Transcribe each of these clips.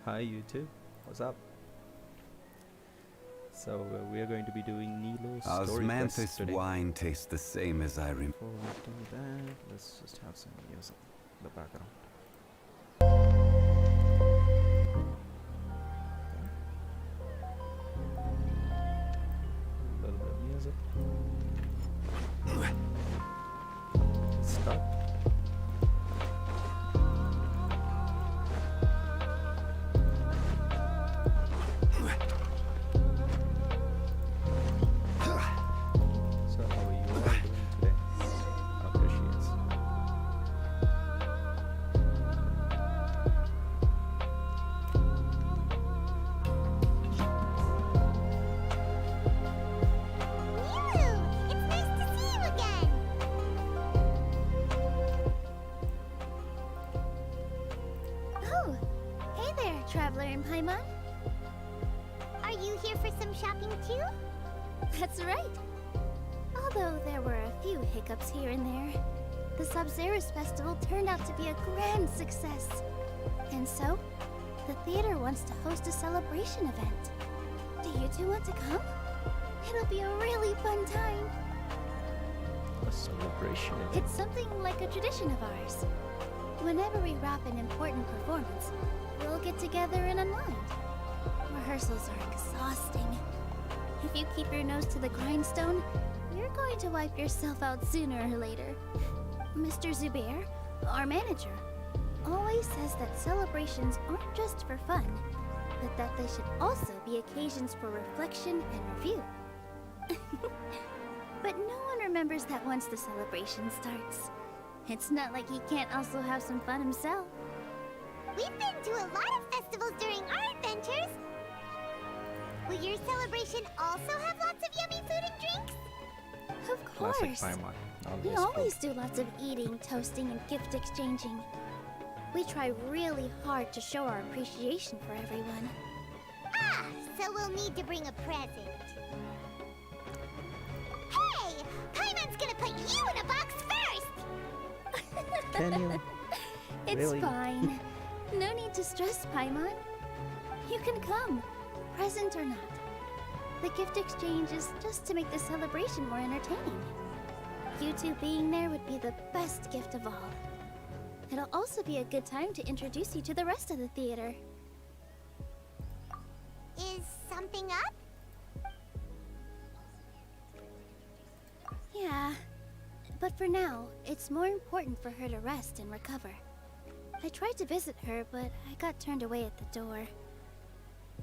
Hi YouTube, what's up? So we are going to be doing Nilou's story quest Osmanthus today. wine tastes the same as I remember. Before we do that, let's just have some music in the background. A little bit of music. Start. So how are you all doing today? Oh, there she is. Nilou! It's nice to see you again! Oh, hey there, Traveler in Paimon. Are you here for some shopping too? That's right. Although there were a few hiccups here and there, the Sub-Zerus Festival turned out to be a grand success. And so, the theater wants to host a celebration event. Do you two want to come? It'll be a really fun time. A celebration event. It's something like a tradition of ours. Whenever we wrap an important performance, we'll get together and unwind. Rehearsals are exhausting. If you keep your nose to the grindstone, you're going to wipe yourself out sooner or later. Mr. Zubair, our manager, always says that celebrations aren't just for fun, but that they should also be occasions for reflection and review. But no one remembers that once the celebration starts. It's not like he can't also have some fun himself. We've been to a lot of festivals during our adventures. Will your celebration also have lots of yummy food and drinks? Of Classic course. Paimon. We always do lots of eating, toasting, and gift exchanging. We try really hard to show our appreciation for everyone. Ah, so we'll need to bring a present. Hey! Paimon's gonna put you in a box first! Can you? It's Really? fine. No need to stress, Paimon. You can come, present or not. The gift exchange is just to make the celebration more entertaining. You two being there would be the best gift of all. It'll also be a good time to introduce you to the rest of the theater. Is something up? Yeah, but for now, it's more important for her to rest and recover. I tried to visit her, but I got turned away at the door.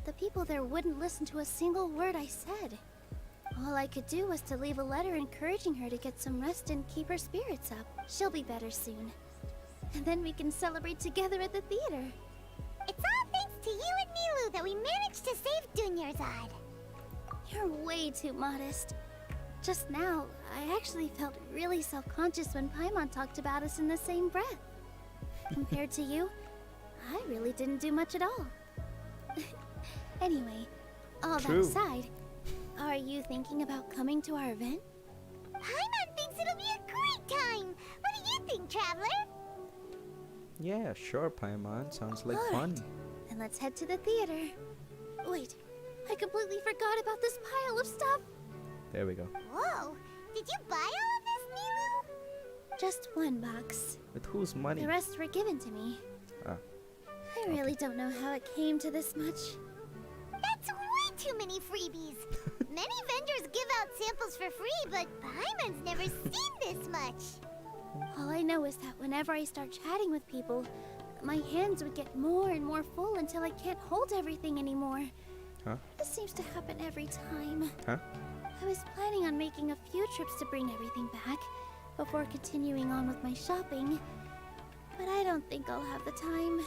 The people there wouldn't listen to a single word I said. All I could do was to leave a letter encouraging her to get some rest and keep her spirits up. She'll be better soon. And then we can celebrate together at the theater. It's all thanks to you and Nilou that we managed to save Dunyarzad. You're way too modest. Just now, I actually felt really self-conscious when Paimon talked about us in the same breath. Compared to you, I really didn't do much at all. Anyway, all True. that aside, are you thinking about coming to our event? Paimon thinks it'll be a great time! What do you think, Traveler? Yeah, sure, Paimon. Sounds like All fun. right, then let's head to the theater. Wait, I completely forgot about this pile of stuff. There we go. Whoa, did you buy all of this, Nilou? Just one box. With whose money? The rest were given to me. Ah, I really don't know how it came to this much. That's way too many freebies. Many vendors give out samples for free, but Paimon's never seen this much. All I know is that whenever I start chatting with people, my hands would get more and more full until I can't hold everything anymore. Huh? This seems to happen every time. Huh? I was planning on making a few trips to bring everything back before continuing on with my shopping, but I don't think I'll have the time.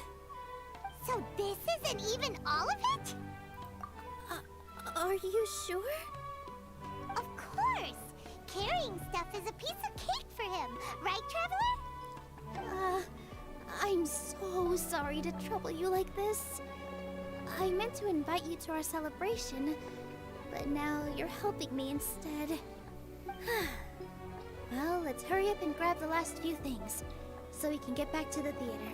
So this isn't even all of it? Are you sure? Of course! Carrying stuff is a piece of cake for him, right, Traveler? I'm so sorry to trouble you like this. I meant to invite you to our celebration, but now you're helping me instead. Well, let's hurry up and grab the last few things, so we can get back to the theater.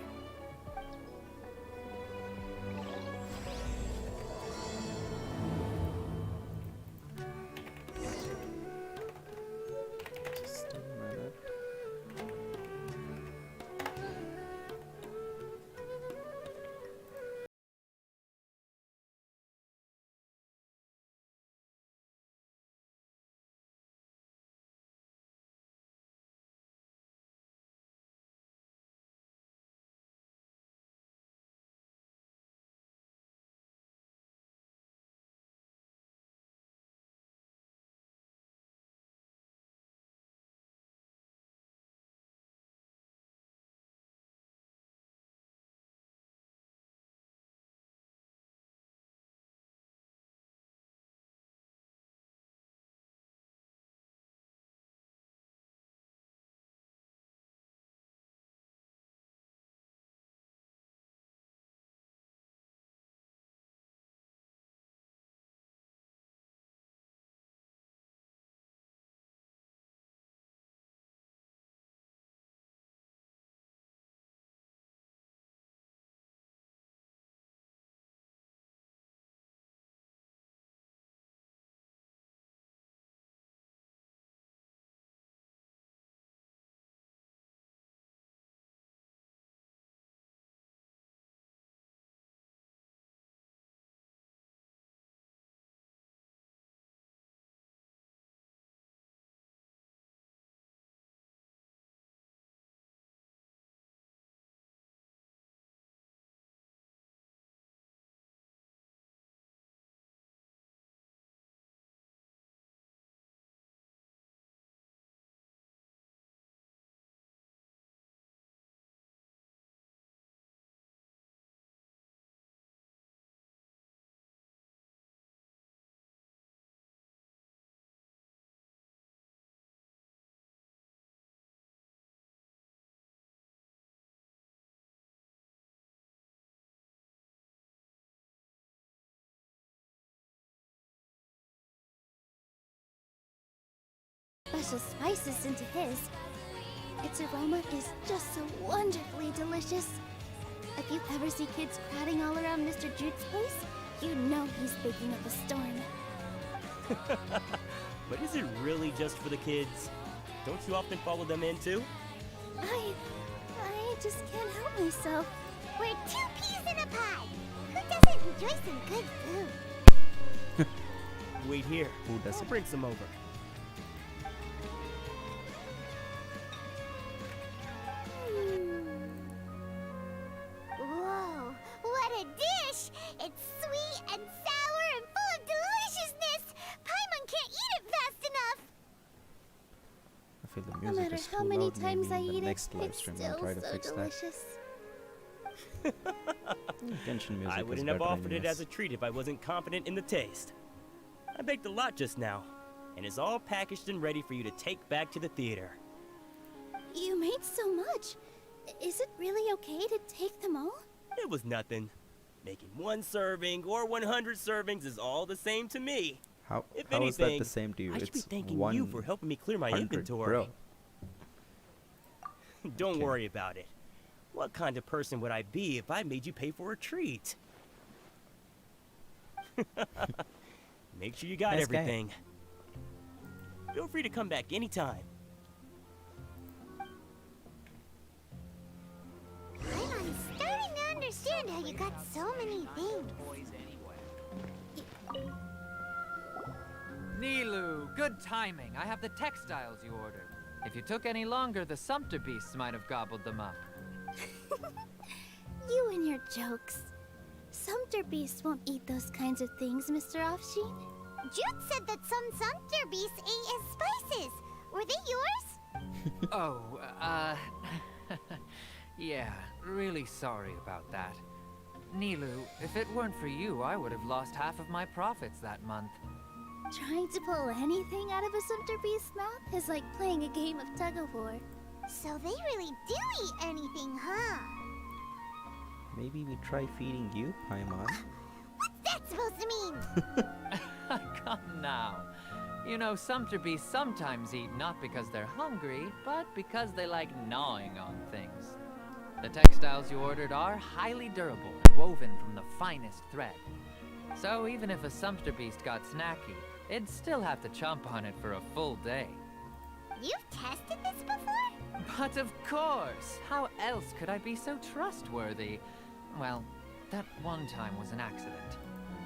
special spices into his. Its aroma is just so wonderfully delicious. If you ever see kids crowding all around Mr. Jude's place, you know he's baking up a storm. But is it really just for the kids? Don't you often follow them in too? I just can't help myself. We're 2 peas in a pod. Who doesn't enjoy some good food? Wait here. Who doesn't? I'll bring some over. Whoa, what a dish! It's sweet and sour and full of deliciousness! Paimon can't eat it fast enough! I feel the No music matter is how too many loud. times I Maybe in eat the it, next live it's stream still I'll try to so fix delicious. that. Tension music I is wouldn't have better offered it anyways. as a treat if I wasn't confident in the taste. I baked a lot just now, and it's all packaged and ready for you to take back to the theater. You made so much. Is it really okay to take them all? It was nothing. Making 1 serving or 100 servings is all the same to me. How If is that anything, the same to you? I should be It's thanking you for helping me clear my 100, inventory. bro. Don't Okay. worry about it. What kind of person would I be if I made you pay for a treat? Make sure you got Nice guy. everything. Feel free to come back anytime. I'm starting to understand how you got so many things. Nilou, good timing. I have the textiles you ordered. If you took any longer, the Sumpter beasts might have gobbled them up. You and your jokes. Sumpter beasts won't eat those kinds of things, Mr. Offsheen. Jude said that some Sumpter beasts ate his spices. Were they yours? Oh, yeah, really sorry about that. Nilou, if it weren't for you, I would have lost half of my profits that month. Trying to pull anything out of a Sumpter beast's mouth is like playing a game of tug-of-war. So they really do eat anything, huh? Maybe we try feeding you, Paimon. What's that supposed to mean? Come now. You know, Sumpter beasts sometimes eat not because they're hungry, but because they like gnawing on things. The textiles you ordered are highly durable and woven from the finest thread. So even if a Sumpter beast got snacky, it'd still have to chomp on it for a full day. You've tested this before? But of course! How else could I be so trustworthy? Well, that one time was an accident.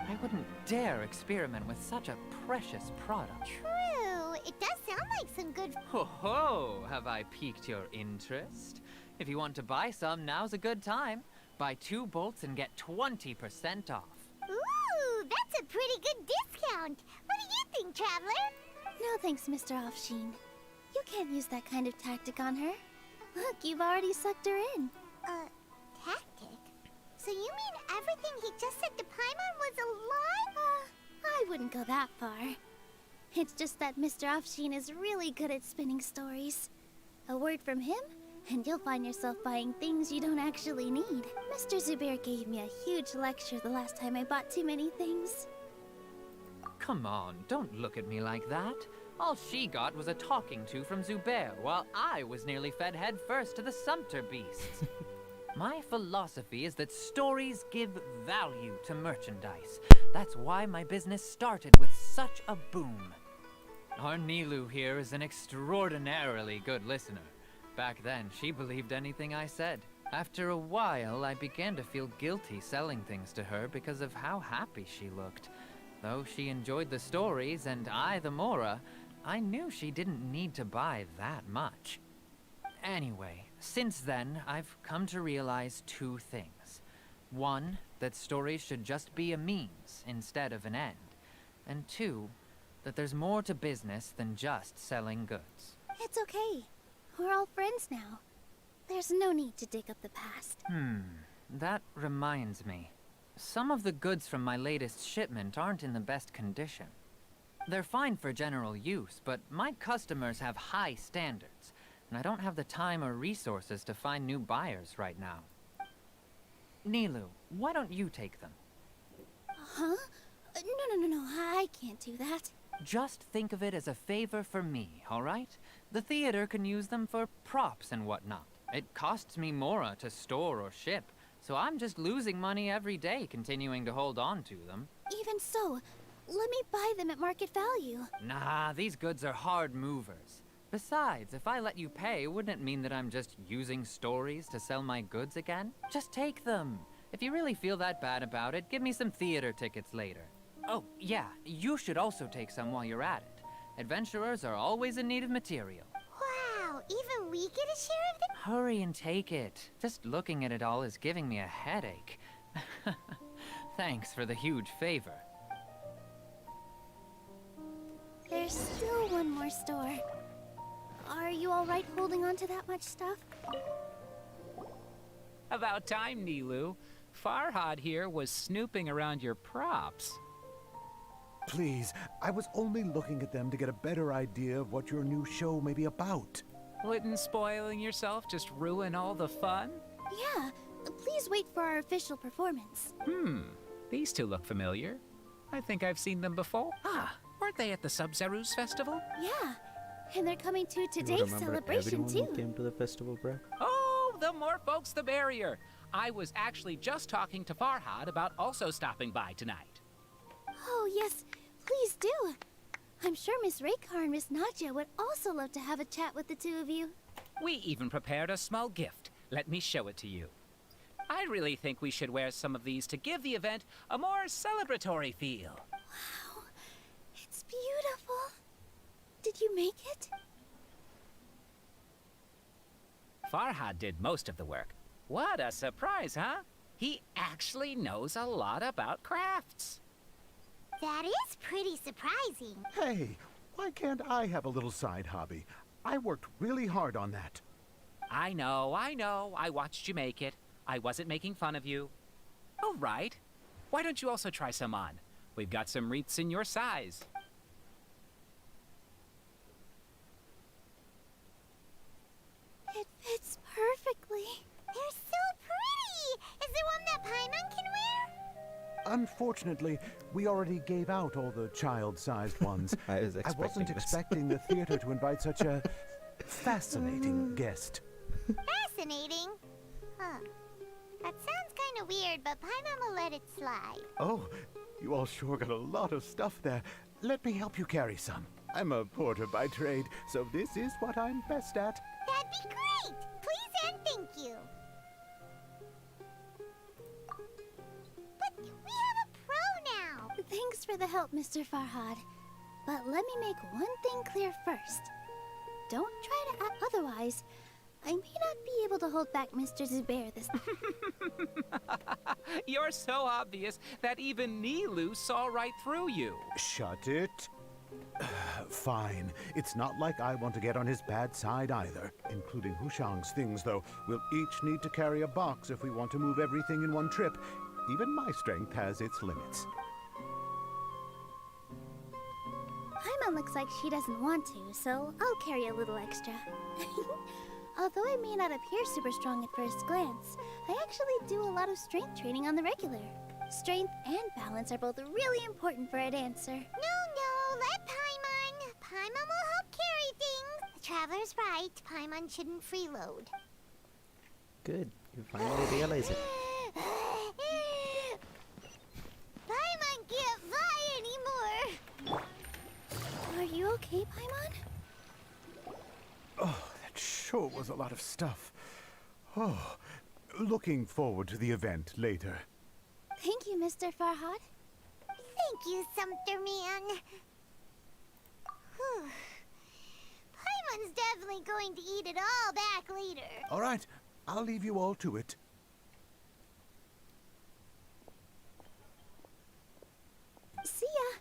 I wouldn't dare experiment with such a precious product. True. It does sound like some good... Ho ho! Have I piqued your interest? If you want to buy some, now's a good time. Buy 2 bolts and get 20% off. Ooh, that's a pretty good discount. What do you think, Traveler? No thanks, Mr. Offsheen. You can't use that kind of tactic on her. Look, you've already sucked her in. Tactic? So you mean everything he just said to Paimon was a lie? I wouldn't go that far. It's just that Mr. Offsheen is really good at spinning stories. A word from him, and you'll find yourself buying things you don't actually need. Mr. Zubair gave me a huge lecture the last time I bought too many things. Come on, don't look at me like that. All she got was a talking to from Zubair, while I was nearly fed head first to the Sumpter beasts. My philosophy is that stories give value to merchandise. That's why my business started with such a boom. Our Nilou here is an extraordinarily good listener. Back then, she believed anything I said. After a while, I began to feel guilty selling things to her because of how happy she looked. Though she enjoyed the stories and I the Mora, I knew she didn't need to buy that much. Anyway, since then, I've come to realize 2 things. 1, that stories should just be a means instead of an end. And 2, that there's more to business than just selling goods. It's okay. We're all friends now. There's no need to dig up the past. That reminds me. Some of the goods from my latest shipment aren't in the best condition. They're fine for general use, but my customers have high standards, and I don't have the time or resources to find new buyers right now. Nilou, why don't you take them? Huh? No, I can't do that. Just think of it as a favor for me, all right? The theater can use them for props and whatnot. It costs me more to store or ship, so I'm just losing money every day continuing to hold on to them. Even so, let me buy them at market value. Nah, these goods are hard movers. Besides, if I let you pay, wouldn't it mean that I'm just using stories to sell my goods again? Just take them. If you really feel that bad about it, give me some theater tickets later. Oh, yeah, you should also take some while you're at it. Adventurers are always in need of material. Wow, even we get a share of the... Hurry and take it. Just looking at it all is giving me a headache. Thanks for the huge favor. There's still one more store. Are you all right holding on to that much stuff? About time, Nilou. Farhad here was snooping around your props. Please, I was only looking at them to get a better idea of what your new show may be about. Wouldn't spoiling yourself just ruin all the fun? Yeah, please wait for our official performance. These two look familiar. I think I've seen them before. Ah, weren't they at the Sub-Zerus festival? Yeah, and they're coming to You today's remember celebration everyone who too. came to the festival, bro? Oh, the more folks the merrier. I was actually just talking to Farhad about also stopping by tonight. Oh yes, please do. I'm sure Miss Raykar and Miss Nadja would also love to have a chat with the two of you. We even prepared a small gift. Let me show it to you. I really think we should wear some of these to give the event a more celebratory feel. Wow, it's beautiful. Did you make it? Farhad did most of the work. What a surprise, huh? He actually knows a lot about crafts. That is pretty surprising. Hey, why can't I have a little side hobby? I worked really hard on that. I know. I watched you make it. I wasn't making fun of you. All right. Why don't you also try some on? We've got some wreaths in your size. It fits perfectly. They're so pretty! Is there one that Paimon can wear? Unfortunately, we already gave out all the child-sized ones. I was expecting wasn't this. expecting the theater to invite such a fascinating guest. Fascinating. Huh. That sounds kind of weird, but Paimon will let it slide. Oh, you all sure got a lot of stuff there. Let me help you carry some. I'm a porter by trade, so this is what I'm best at. That'd be great! Please and thank you. But we have a pro now. Thanks for the help, Mr. Farhad. But let me make one thing clear first. Don't try to act otherwise. I may not be able to hold back Mr. Zubair this You're so obvious that even Nilou saw right through you. Shut it. Fine. It's not like I want to get on his bad side either. Including Hushang's things, though. We'll each need to carry a box if we want to move everything in one trip. Even my strength has its limits. Paimon looks like she doesn't want to, so I'll carry a little extra. Although I may not appear super strong at first glance, I actually do a lot of strength training on the regular. Strength and balance are both really important for a dancer. No, let Paimon. Paimon will help carry things. The traveler's right. Paimon shouldn't freeload. Good. You finally realize it. Paimon can't fly anymore. Are you okay, Paimon? Oh, that sure was a lot of stuff. Oh, looking forward to the event later. Thank you, Mr. Farhad. Thank you, Sumpter Man. Whew. Paimon's definitely going to eat it all back later. All right, I'll leave you all to it. See ya.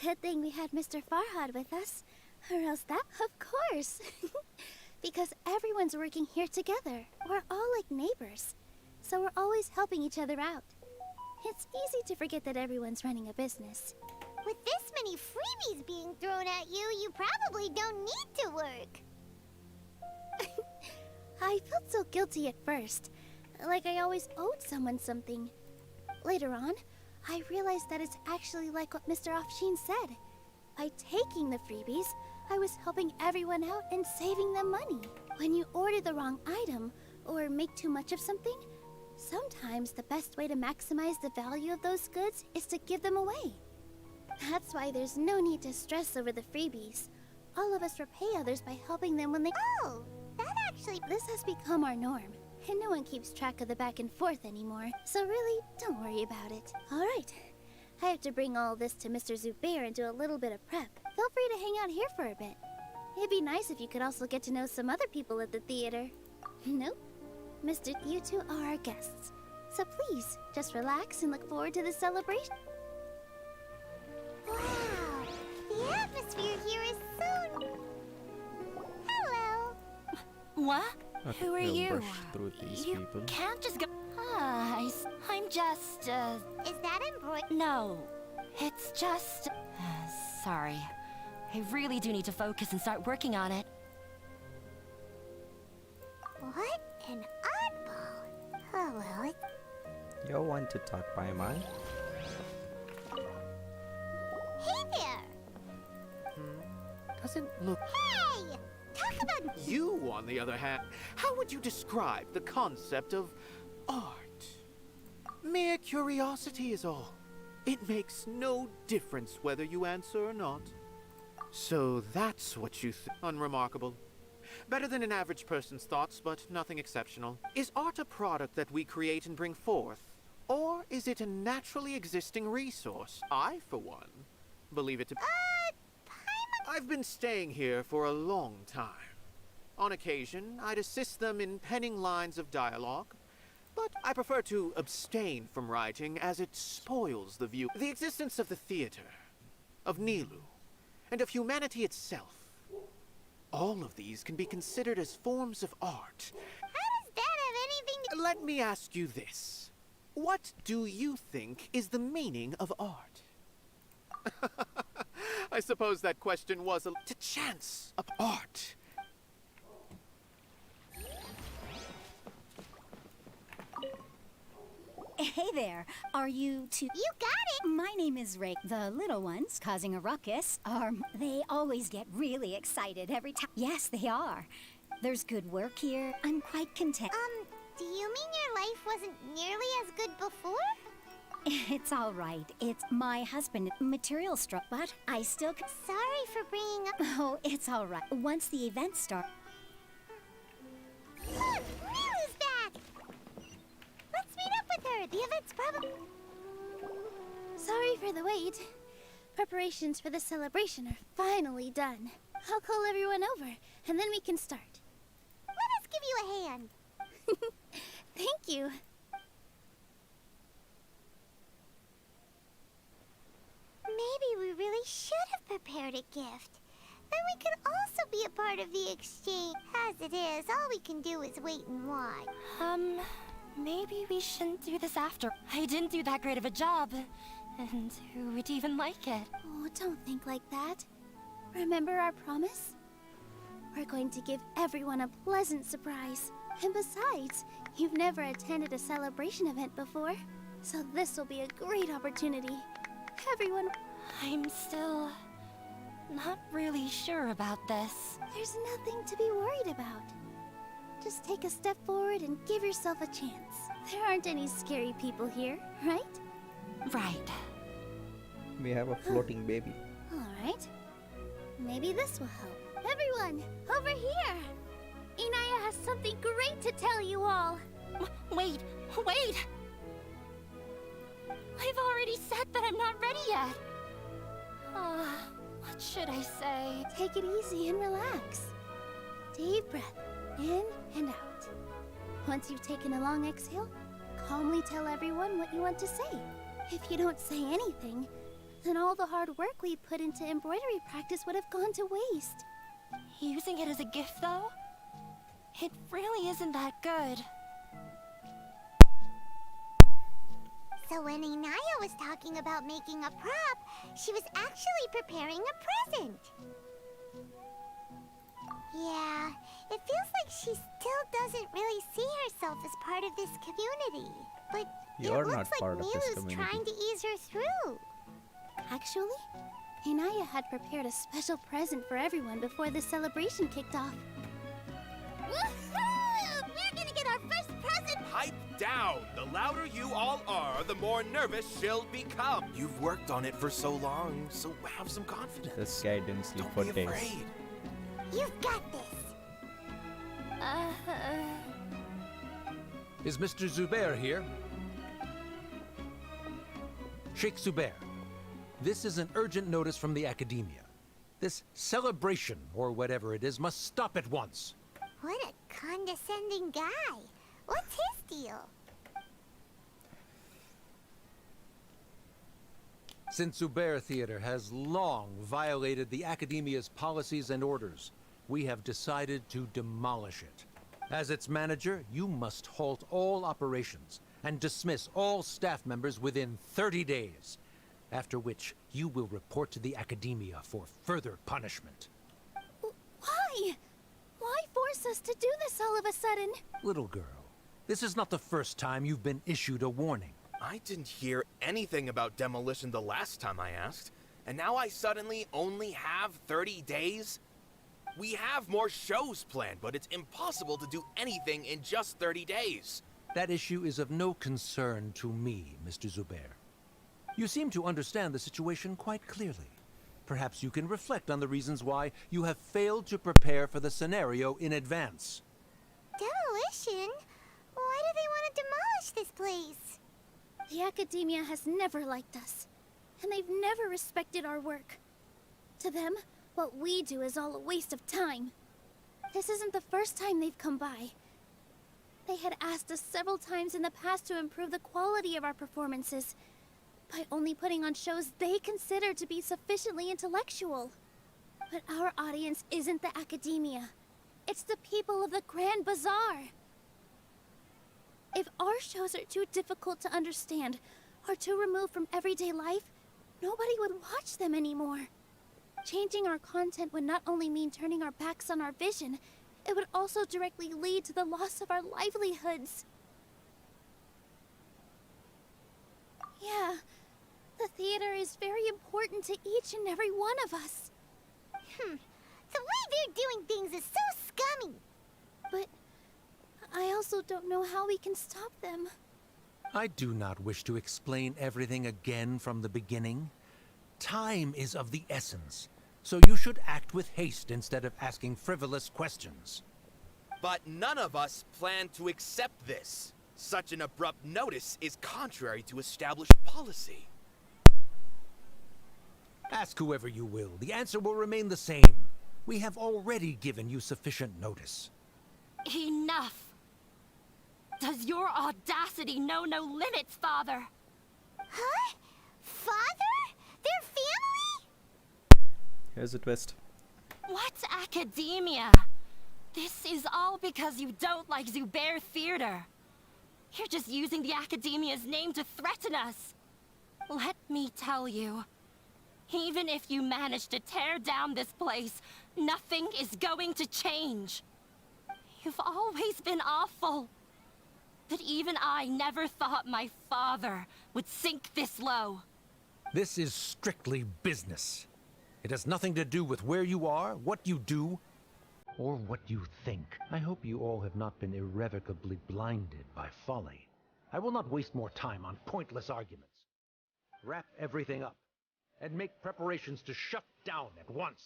Good thing we had Mr. Farhad with us. Or else that, of course. Because everyone's working here together. We're all like neighbors. So we're always helping each other out. It's easy to forget that everyone's running a business. With this many freebies being thrown at you, you probably don't need to work. I felt so guilty at first. Like I always owed someone something. Later on, I realized that it's actually like what Mr. Afshin said. By taking the freebies, I was helping everyone out and saving them money. When you order the wrong item or make too much of something, sometimes the best way to maximize the value of those goods is to give them away. That's why there's no need to stress over the freebies. All of us repay others by helping them when they— Oh, that actually... This has become our norm, and no one keeps track of the back and forth anymore. So really, don't worry about it. All right. I have to bring all this to Mr. Zubair and do a little bit of prep. Feel free to hang out here for a bit. It'd be nice if you could also get to know some other people at the theater. Nope. You two are our guests. So please, just relax and look forward to the celebration. Wow, the atmosphere here is so... Hello. What? Okay, Who are we'll you? brush through these You people. can't just go. Ah, I'm just, Is that embroidered? no. It's just. Sorry. I really do need to focus and start working on it. What an oddball. Oh, well, it... You want to talk, Paimon? Hey there! Doesn't look... Hey! Talk about... You, on the other hand, how would you describe the concept of art? Mere curiosity is all. It makes no difference whether you answer or not. So that's what you think. Unremarkable. Better than an average person's thoughts, but nothing exceptional. Is art a product that we create and bring forth? Or is it a naturally existing resource? I, for one, believe it to be... I've been staying here for a long time. On occasion, I'd assist them in penning lines of dialogue, but I prefer to abstain from writing as it spoils the view. The existence of the theater, of Nilou, and of humanity itself. All of these can be considered as forms of art. How does that have anything to... Let me ask you this. What do you think is the meaning of art? I suppose that question was to chance of art. Hey there, are you two? You got it! My name is Ray. The little ones causing a ruckus are... They always get really excited every time. Yes, they are. There's good work here. I'm quite content. Do you mean your life wasn't nearly as good before? It's all right. It's my husband, material struck, but I still... Sorry for bringing up... Oh, it's all right. Once the event starts... Look! Nilou's back! Let's meet up with her. The event's probably... Sorry for the wait. Preparations for the celebration are finally done. I'll call everyone over, and then we can start. Let us give you a hand. Thank you. Maybe we really should have prepared a gift. Then we could also be a part of the exchange. As it is, all we can do is wait and watch. Maybe we shouldn't do this after. I didn't do that great of a job. And who would even like it? Oh, don't think like that. Remember our promise? We're going to give everyone a pleasant surprise. And besides, you've never attended a celebration event before. So this will be a great opportunity. Everyone... I'm still not really sure about this. There's nothing to be worried about. Just take a step forward and give yourself a chance. There aren't any scary people here, right? Right. We have a floating baby. All right. Maybe this will help. Everyone, over here! Inaya has something great to tell you all. Wait! I've already said that I'm not ready yet. What should I say? Take it easy and relax. Deep breath, in and out. Once you've taken a long exhale, calmly tell everyone what you want to say. If you don't say anything, then all the hard work we put into embroidery practice would have gone to waste. Using it as a gift, though? It really isn't that good. So when Inaya was talking about making a prop, she was actually preparing a present. Yeah, it feels like she still doesn't really see herself as part of this community. But You're it not looks like part of this Nilou's community. trying to ease her through. Actually, Inaya had prepared a special present for everyone before the celebration kicked off. Woohoo! We're gonna get our first present! Pipe down! The louder you all are, the more nervous she'll become. You've worked on it for so long, so have some confidence. This guy didn't sleep Don't for be days. afraid. You've got this! Is Mr. Zubair here? Sheikh Zubair, this is an urgent notice from the Academia. This celebration, or whatever it is, must stop at once. What a condescending guy. What's his deal? Since Zubair Theater has long violated the Academia's policies and orders, we have decided to demolish it. As its manager, you must halt all operations and dismiss all staff members within 30 days, after which you will report to the Academia for further punishment. Why? Why force us to do this all of a sudden? Little girl, this is not the first time you've been issued a warning. I didn't hear anything about demolition the last time I asked, and now I suddenly only have 30 days? We have more shows planned, but it's impossible to do anything in just 30 days. That issue is of no concern to me, Mr. Zubair. You seem to understand the situation quite clearly. Perhaps you can reflect on the reasons why you have failed to prepare for the scenario in advance. Demolition? Why do they want to demolish this place? The Academia has never liked us, and they've never respected our work. To them, what we do is all a waste of time. This isn't the first time they've come by. They had asked us several times in the past to improve the quality of our performances by only putting on shows they consider to be sufficiently intellectual. But our audience isn't the Academia. It's the people of the Grand Bazaar. If our shows are too difficult to understand or too removed from everyday life, nobody would watch them anymore. Changing our content would not only mean turning our backs on our vision, it would also directly lead to the loss of our livelihoods. Yeah, the theater is very important to each and every one of us. The way they're doing things is so scummy. But I also don't know how we can stop them. I do not wish to explain everything again from the beginning. Time is of the essence, so you should act with haste instead of asking frivolous questions. But none of us plan to accept this. Such an abrupt notice is contrary to established policy. Ask whoever you will. The answer will remain the same. We have already given you sufficient notice. Enough! Does your audacity know no limits, Father? Huh? Father? Their family? Here's a twist. What academia? This is all because you don't like Zubair Theater. You're just using the Academia's name to threaten us. Let me tell you, even if you manage to tear down this place, nothing is going to change. You've always been awful. But even I never thought my father would sink this low. This is strictly business. It has nothing to do with where you are, what you do, or what you think. I hope you all have not been irrevocably blinded by folly. I will not waste more time on pointless arguments. Wrap everything up, and make preparations to shut down at once.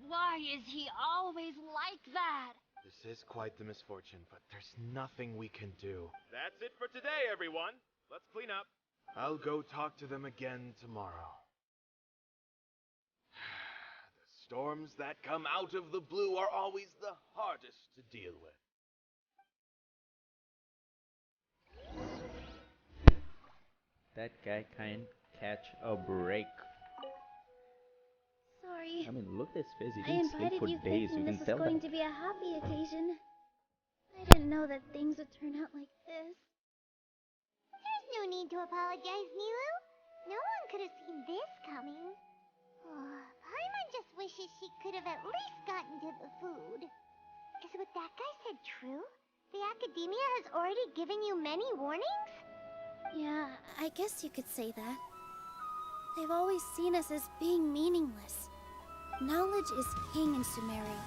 Why is he always like that? This is quite the misfortune, but there's nothing we can do. That's it for today, everyone. Let's clean up. I'll go talk to them again tomorrow. The storms that come out of the blue are always the hardest to deal with. That guy can't catch a break. Sorry. I mean, look at his face. He I didn't sleep invited for you days. thinking You this can was tell going that. to be a happy occasion. I didn't know that things would turn out like this. There's no need to apologize, Nilou. No one could have seen this coming. Oh, Paimon just wishes she could have at least gotten to the food. Is what that guy said true? The Academia has already given you many warnings? Yeah, I guess you could say that. They've always seen us as being meaningless. Knowledge is king in Sumeria,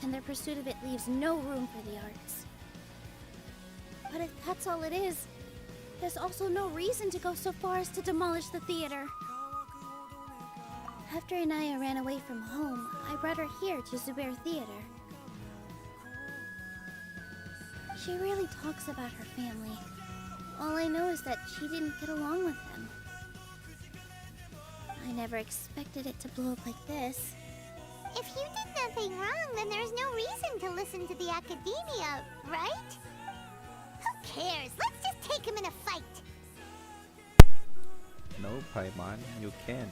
and their pursuit of it leaves no room for the arts. But if that's all it is, there's also no reason to go so far as to demolish the theater. After Inaya ran away from home, I brought her here to Zubair Theater. She really talks about her family. All I know is that she didn't get along with them. I never expected it to blow up like this. If you did nothing wrong, then there's no reason to listen to the academia, right? Who cares? Let's just take him in a fight. No, Paimon, you can't.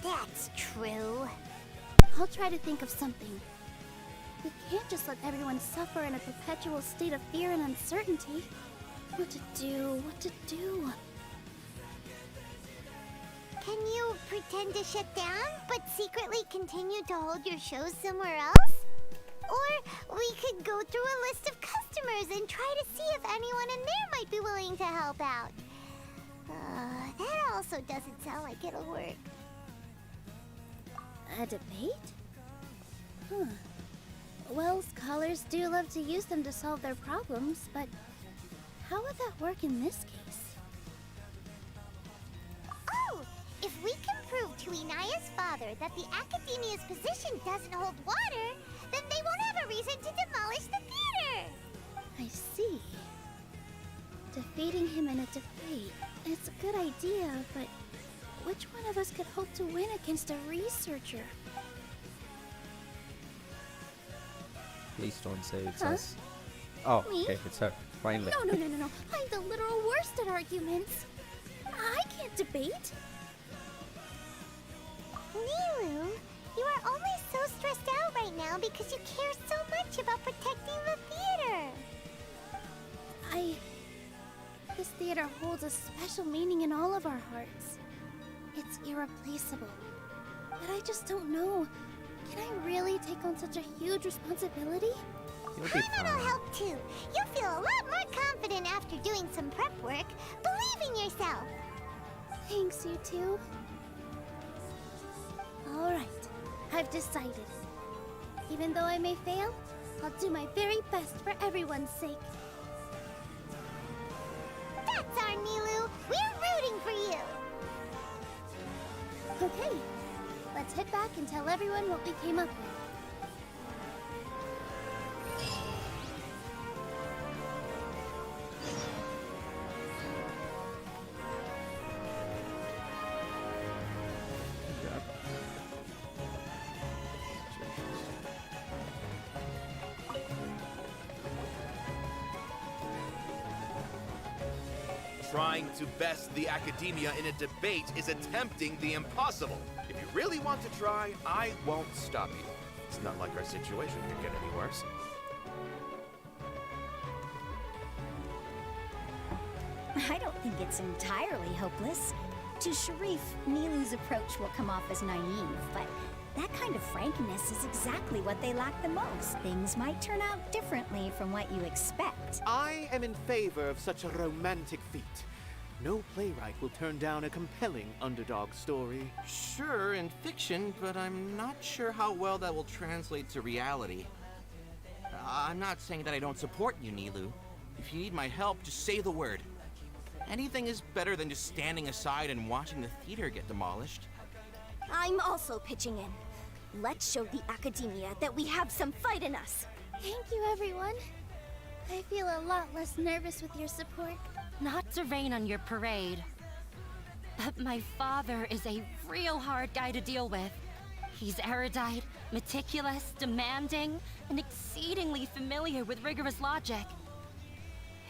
That's true. I'll try to think of something. We can't just let everyone suffer in a perpetual state of fear and uncertainty. What to do? Can you pretend to shut down, but secretly continue to hold your shows somewhere else? Or we could go through a list of customers and try to see if anyone in there might be willing to help out. That also doesn't sound like it'll work. A debate? Huh. Well, scholars do love to use them to solve their problems, but how would that work in this case? Oh! If we can prove to Inaya's father that the Academia's position doesn't hold water, then they won't have a reason to demolish the theater! I see. Defeating him in a debate. It's a good idea, but which one of us could hope to win against a researcher? Please don't say it's us. Oh, Me? okay, it's her. Finally. No. I'm the literal worst at arguments. I can't debate. Nilou, you are only so stressed out right now because you care so much about protecting the theater. This theater holds a special meaning in all of our hearts. It's irreplaceable. But I just don't know. Can I really take on such a huge responsibility? You'll be Paimon will fine. help too. You'll feel a lot more confident after doing some prep work. Believe in yourself. Thanks, you two. Alright, I've decided. Even though I may fail, I'll do my very best for everyone's sake. That's our Nilou. We're rooting for you. Okay, let's head back and tell everyone what we came up with. Trying to best the academia in a debate is attempting the impossible. If you really want to try, I won't stop you. It's not like our situation could get any worse. I don't think it's entirely hopeless. To Sharif, Nilou's approach will come off as naive, but that kind of frankness is exactly what they lack the most. Things might turn out differently from what you expect. I am in favor of such a romantic feat. No playwright will turn down a compelling underdog story. Sure, in fiction, but I'm not sure how well that will translate to reality. I'm not saying that I don't support you, Nilou. If you need my help, just say the word. Anything is better than just standing aside and watching the theater get demolished. I'm also pitching in. Let's show the academia that we have some fight in us. Thank you, everyone. I feel a lot less nervous with your support. Not to rain on your parade, but my father is a real hard guy to deal with. He's erudite, meticulous, demanding, and exceedingly familiar with rigorous logic.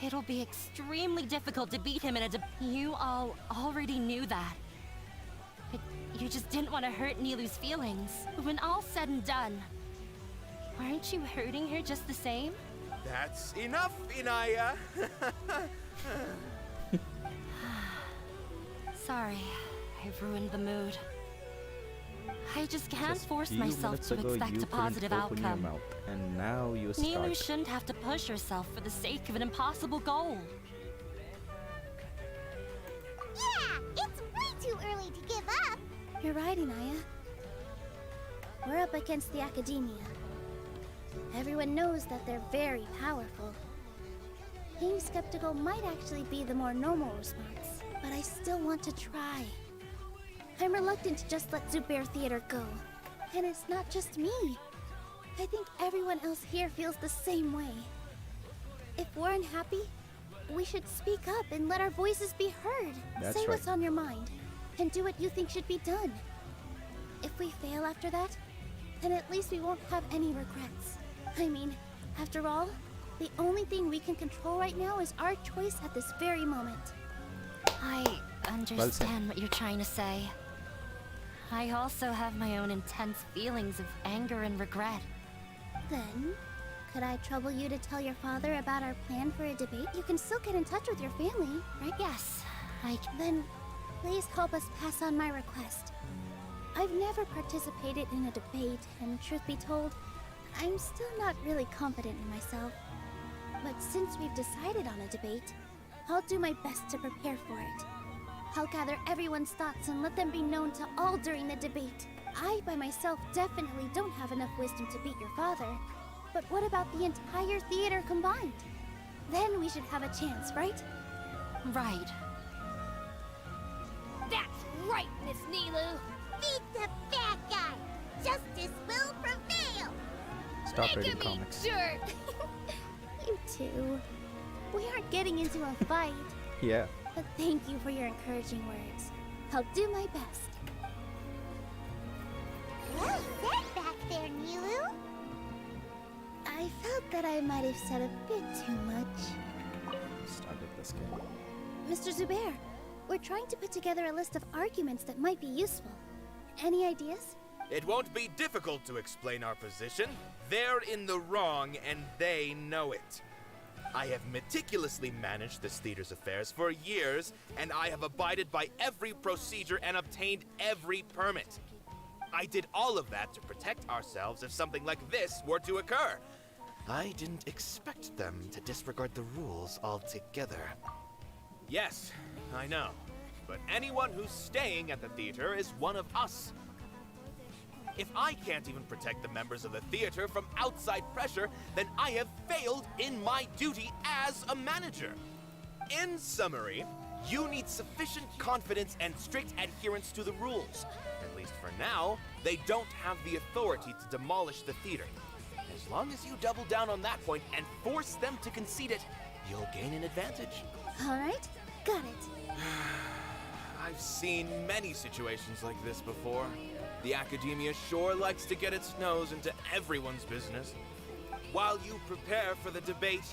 It'll be extremely difficult to beat him in a You all already knew that. But you just didn't want to hurt Nilou's feelings. When all's said and done, aren't you hurting her just the same? That's enough, Inaya. Sorry, I ruined the mood. I just can't Just force few myself minutes to ago, expect you a positive couldn't open your outcome. mouth, and now you Nilou start. shouldn't have to push herself for the sake of an impossible goal. It's way too early to give up. You're right, Inaya. We're up against the Academia. Everyone knows that they're very powerful. Being skeptical might actually be the more normal response, but I still want to try. I'm reluctant to just let Zubair Theater go. And it's not just me. I think everyone else here feels the same way. If we're unhappy, we should speak up and let our voices be heard. That's Say right. what's on your mind, and do what you think should be done. If we fail after that, then at least we won't have any regrets. I mean, after all, the only thing we can control right now is our choice at this very moment. I understand what you're trying to say. I also have my own intense feelings of anger and regret. Then, could I trouble you to tell your father about our plan for a debate? You can still get in touch with your family, right? Yes, Then, please help us pass on my request. I've never participated in a debate, and truth be told, I'm still not really confident in myself. But since we've decided on a debate, I'll do my best to prepare for it. I'll gather everyone's thoughts and let them be known to all during the debate. I, by myself, definitely don't have enough wisdom to beat your father. But what about the entire theater combined? Then we should have a chance, right? Right. That's right, Miss Nilou. Beat the bad guy. Justice will prevail. Stop reading comics. Sure. You too. We aren't getting into a fight. Yeah. But thank you for your encouraging words. I'll do my best. Well said back there, Nilou. I felt that I might have said a bit too much. Started this game. Mr. Zubair, we're trying to put together a list of arguments that might be useful. Any ideas? It won't be difficult to explain our position. They're in the wrong, and they know it. I have meticulously managed this theater's affairs for years, and I have abided by every procedure and obtained every permit. I did all of that to protect ourselves if something like this were to occur. I didn't expect them to disregard the rules altogether. Yes, I know, but anyone who's staying at the theater is one of us. If I can't even protect the members of the theater from outside pressure, then I have failed in my duty as a manager. In summary, you need sufficient confidence and strict adherence to the rules. At least for now, they don't have the authority to demolish the theater. As long as you double down on that point and force them to concede it, you'll gain an advantage. All right, got it. I've seen many situations like this before. The Academia sure likes to get its nose into everyone's business. While you prepare for the debate,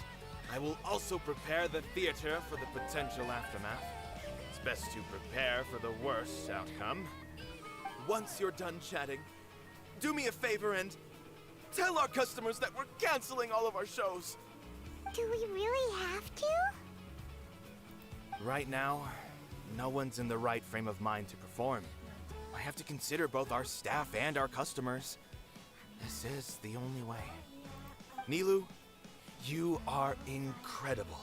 I will also prepare the theater for the potential aftermath. It's best to prepare for the worst outcome. Once you're done chatting, do me a favor and tell our customers that we're canceling all of our shows. Do we really have to? Right now, no one's in the right frame of mind to perform. I have to consider both our staff and our customers. This is the only way. Nilou, you are incredible.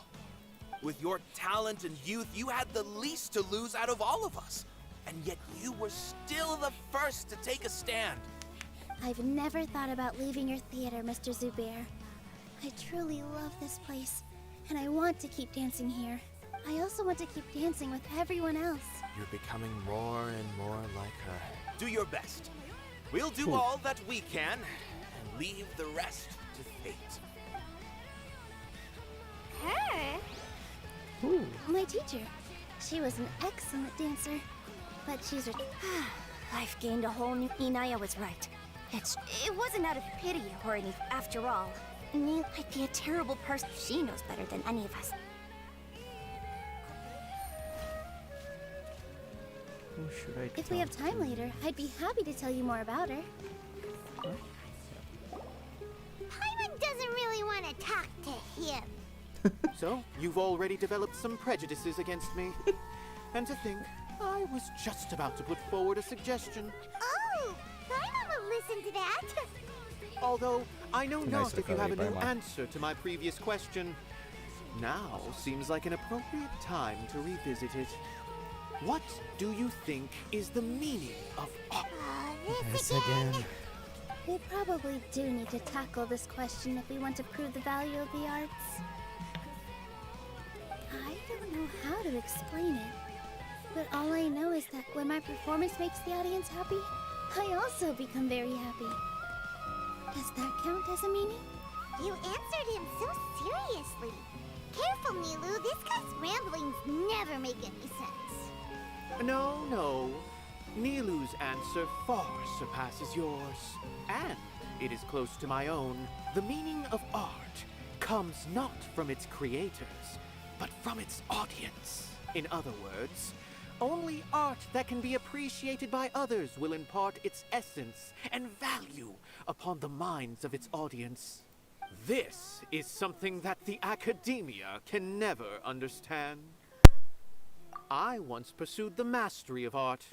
With your talent and youth, you had the least to lose out of all of us. And yet you were still the first to take a stand. I've never thought about leaving your theater, Mr. Zubair. I truly love this place, and I want to keep dancing here. I also want to keep dancing with everyone else. You're becoming more and more like her. Do your best. We'll do all that we can, and leave the rest to fate. Her? My teacher. She was an excellent dancer, but she's I've gained a whole new... Inaya was right. It wasn't out of pity or anything. After all, Neil might be a terrible person. She knows better than any of us. Who should I If we have time later, I'd be happy to tell you more about her. Paimon doesn't really want to talk to him. So, you've already developed some prejudices against me. And to think, I was just about to put forward a suggestion. Oh, Paimon will listen to that. Although, I know Nice not if you have a new Paimon. answer to my previous question. Now seems like an appropriate time to revisit it. What do you think is the meaning of art? This again. We probably do need to tackle this question if we want to prove the value of the arts. I don't know how to explain it, but all I know is that when my performance makes the audience happy, I also become very happy. Does that count as a meaning? You answered him so seriously. Careful, Nilou. This guy's ramblings never make any sense. No. Nilou's answer far surpasses yours. And it is close to my own. The meaning of art comes not from its creators, but from its audience. In other words, only art that can be appreciated by others will impart its essence and value upon the minds of its audience. This is something that the academia can never understand. I once pursued the mastery of art,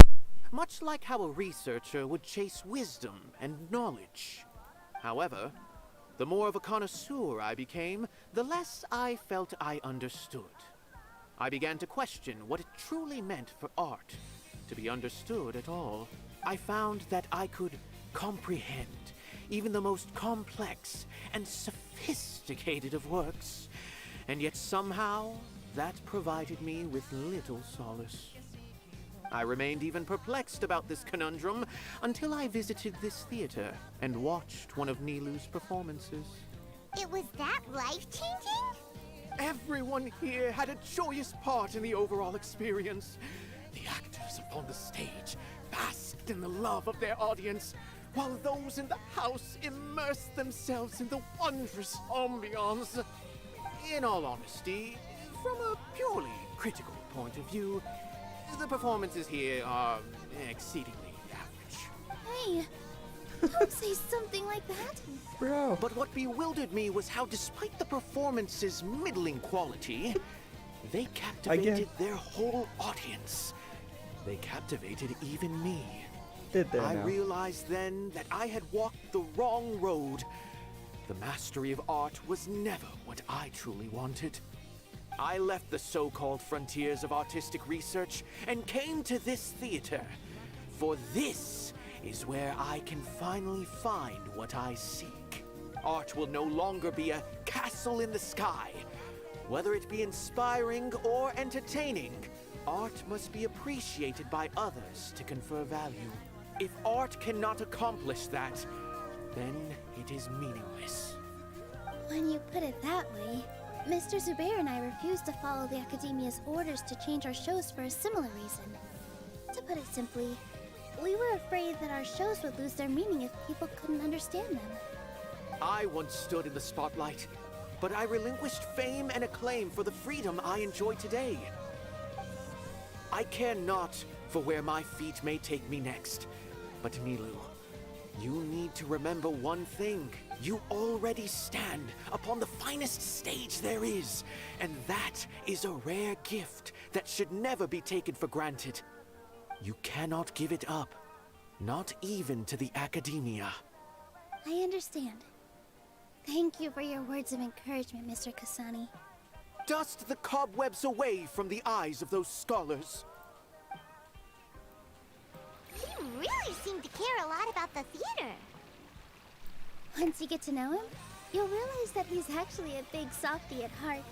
much like how a researcher would chase wisdom and knowledge. However, the more of a connoisseur I became, the less I felt I understood. I began to question what it truly meant for art to be understood at all. I found that I could comprehend even the most complex and sophisticated of works, and yet somehow that provided me with little solace. I remained even perplexed about this conundrum until I visited this theater and watched one of Nilou's performances. It was that life-changing? Everyone here had a joyous part in the overall experience. The actors upon the stage basked in the love of their audience, while those in the house immersed themselves in the wondrous ambiance. In all honesty, from a purely critical point of view, the performances here are exceedingly average. Hey, don't say something like that. Bro. But what bewildered me was how, despite the performance's middling quality, they captivated their whole audience. They captivated even me. I realized then that I had walked the wrong road. The mastery of art was never what I truly wanted. I left the so-called frontiers of artistic research and came to this theater. For this is where I can finally find what I seek. Art will no longer be a castle in the sky. Whether it be inspiring or entertaining, art must be appreciated by others to confer value. If art cannot accomplish that, then it is meaningless. When you put it that way, Mr. Zubair and I refused to follow the Academia's orders to change our shows for a similar reason. To put it simply, we were afraid that our shows would lose their meaning if people couldn't understand them. I once stood in the spotlight, but I relinquished fame and acclaim for the freedom I enjoy today. I care not for where my feet may take me next, but Nilou, you need to remember one thing. You already stand upon the finest stage there is, and that is a rare gift that should never be taken for granted. You cannot give it up, not even to the Academia. I understand. Thank you for your words of encouragement, Mr. Kasani. Dust the cobwebs away from the eyes of those scholars. He really seemed to care a lot about the theater. Once you get to know him, you'll realize that he's actually a big softie at heart.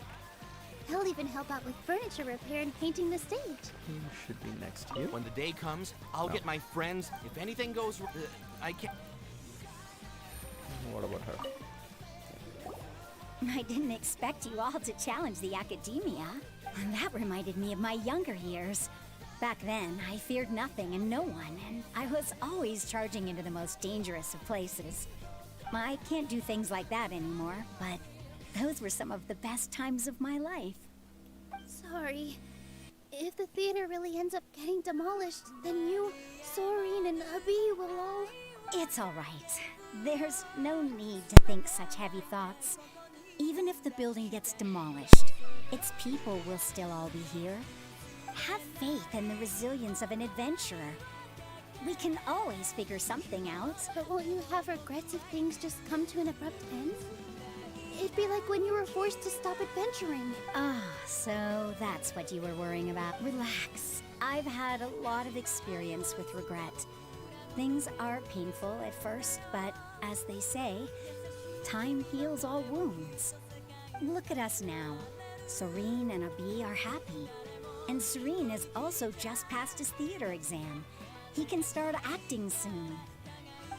He'll even help out with furniture repair and painting the stage. He should be next to you. When the day comes, I'll get my friends. If anything goes, I can't. What about her? I didn't expect you all to challenge the Academia. And that reminded me of my younger years. Back then, I feared nothing and no one, and I was always charging into the most dangerous of places. I can't do things like that anymore, but those were some of the best times of my life. Sorry. If the theater really ends up getting demolished, then you, Soren, and Abby will all... It's all right. There's no need to think such heavy thoughts. Even if the building gets demolished, its people will still all be here. Have faith in the resilience of an adventurer. We can always figure something out. But won't you have regrets if things just come to an abrupt end? It'd be like when you were forced to stop adventuring. Ah, so that's what you were worrying about. Relax. I've had a lot of experience with regret. Things are painful at first, but as they say, time heals all wounds. Look at us now. Serene and Abi are happy. And Serene has also just passed his theater exam. He can start acting soon.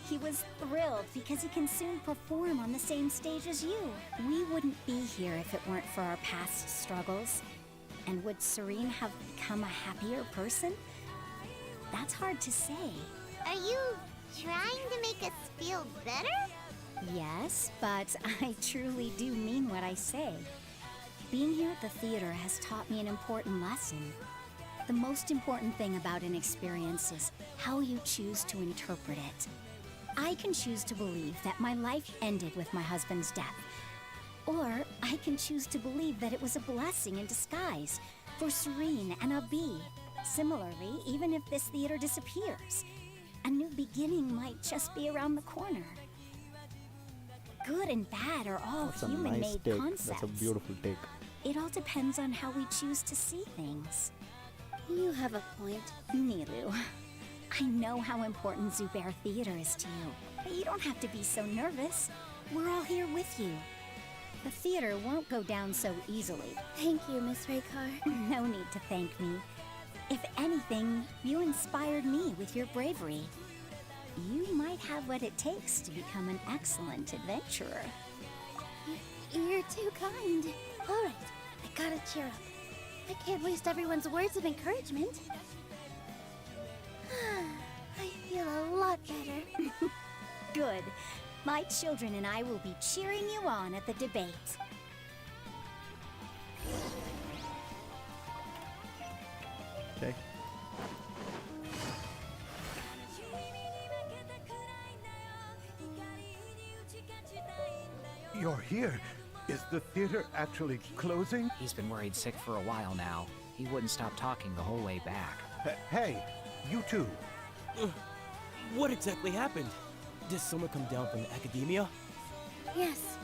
He was thrilled because he can soon perform on the same stage as you. We wouldn't be here if it weren't for our past struggles. And would Serene have become a happier person? That's hard to say. Are you trying to make us feel better? Yes, but I truly do mean what I say. Being here at the theater has taught me an important lesson. The most important thing about an experience is how you choose to interpret it. I can choose to believe that my life ended with my husband's death. Or I can choose to believe that it was a blessing in disguise for Serene and Abi. Similarly, even if this theater disappears, a new beginning might just be around the corner. Good and bad are all That's a human-made nice take. concepts. That's a beautiful take. It all depends on how we choose to see things. You have a point. Nilou, I know how important Zubair Theater is to you, but you don't have to be so nervous. We're all here with you. The theater won't go down so easily. Thank you, Miss Raykar. No need to thank me. If anything, you inspired me with your bravery. You might have what it takes to become an excellent adventurer. You're too kind. All right, I gotta cheer up. I can't waste everyone's words of encouragement. I feel a lot better. Good. My children and I will be cheering you on at the debate. Okay. You're here. Is the theater actually closing? He's been worried sick for a while now. He wouldn't stop talking the whole way back. Hey, you two. What exactly happened? Did someone come down from the academia? Yes.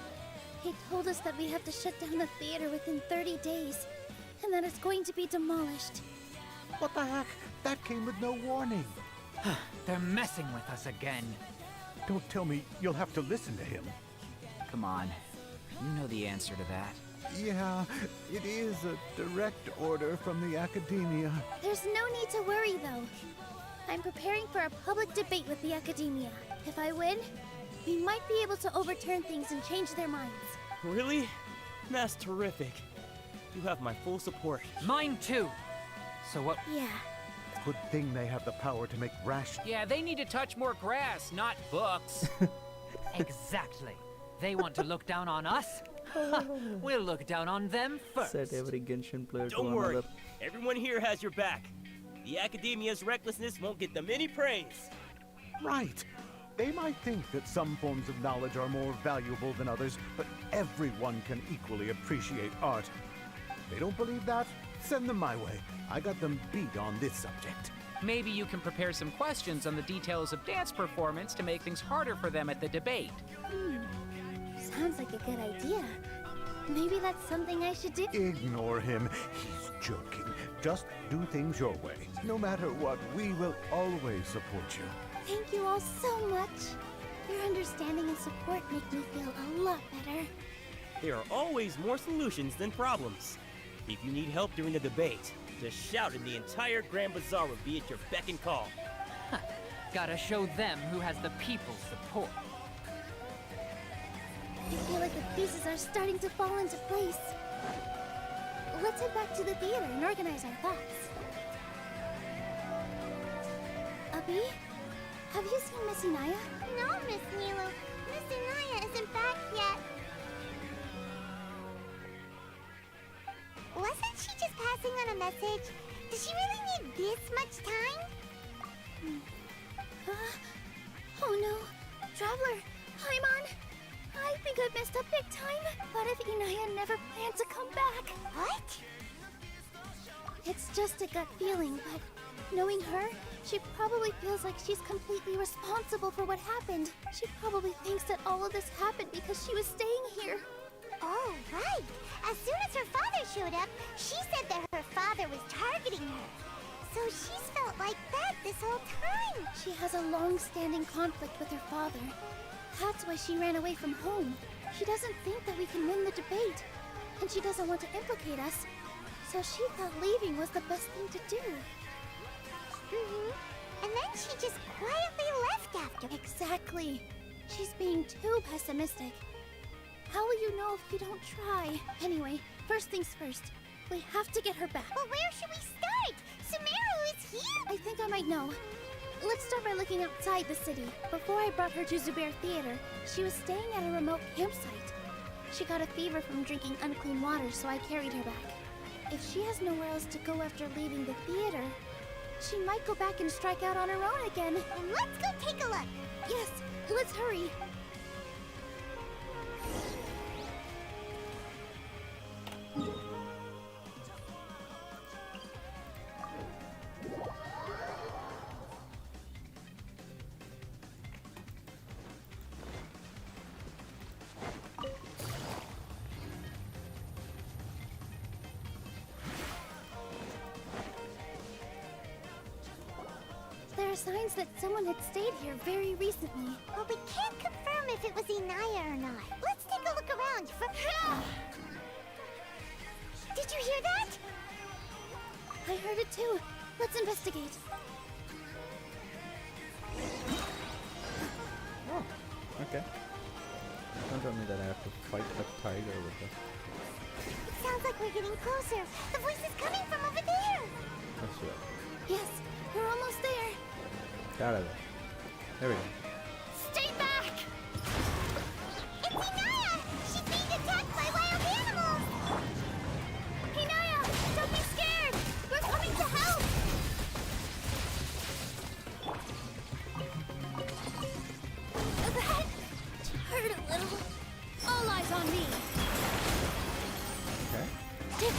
He told us that we have to shut down the theater within 30 days, and that it's going to be demolished. What the heck? That came with no warning. They're messing with us again. Don't tell me you'll have to listen to him. Come on. You know the answer to that. Yeah, it is a direct order from the academia. There's no need to worry, though. I'm preparing for a public debate with the academia. If I win, we might be able to overturn things and change their minds. Really? That's terrific. You have my full support. Mine too. So what? Yeah. Good thing they have the power to make rash. Yeah, they need to touch more grass, not books. Exactly. They want to look down on us? We'll look down on them first. Set every Genshin player Don't to worry. another. Everyone here has your back. The academia's recklessness won't get them any praise. Right. They might think that some forms of knowledge are more valuable than others, but everyone can equally appreciate art. They don't believe that? Send them my way. I got them beat on this subject. Maybe you can prepare some questions on the details of dance performance to make things harder for them at the debate. Sounds like a good idea. Maybe that's something I should do. Ignore him. He's joking. Just do things your way. No matter what, we will always support you. Thank you all so much. Your understanding and support make me feel a lot better. There are always more solutions than problems. If you need help during the debate, just shout and the entire Grand Bazaar will be at your beck and call. Gotta show them who has the people's support. I feel like the pieces are starting to fall into place. Let's head back to the theater and organize our thoughts. Abi? Have you seen Miss Inaya? No, Miss Nilou. Miss Inaya isn't back yet. Wasn't she just passing on a message? Does she really need this much time? Oh no. Traveler, Paimon! I think I messed up big time. What if Inaya never planned to come back? What? It's just a gut feeling, but knowing her, she probably feels like she's completely responsible for what happened. She probably thinks that all of this happened because she was staying here. Oh, right. As soon as her father showed up, she said that her father was targeting her. So she's felt like that this whole time. She has a long-standing conflict with her father. That's why she ran away from home. She doesn't think that we can win the debate, and she doesn't want to implicate us. So she thought leaving was the best thing to do. And then she just quietly left after. Exactly. She's being too pessimistic. How will you know if you don't try? Anyway, first things first. We have to get her back. But where should we start? Sumeru is here! I think I might know. Let's start by looking outside the city. Before I brought her to Zubair Theater, she was staying at a remote campsite. She got a fever from drinking unclean water, so I carried her back. If she has nowhere else to go after leaving the theater, she might go back and strike out on her own again. Let's go take a look. Yes, let's hurry. There are signs that someone had stayed here very recently. But we can't confirm if it was Inaya or not. Let's take a look around for... Did you hear that? I heard it too. Let's investigate. Oh, okay. Don't tell me that I have to fight a tiger with her. It sounds like we're getting closer. The voice is coming from over there. Let's do it. Yes, we're almost there. Get out of there. There we go. Stay back! It's Inaya! She's being attacked by wild animals! Inaya, don't be scared! We're coming to help! That hurt a little. All eyes on me. Okay.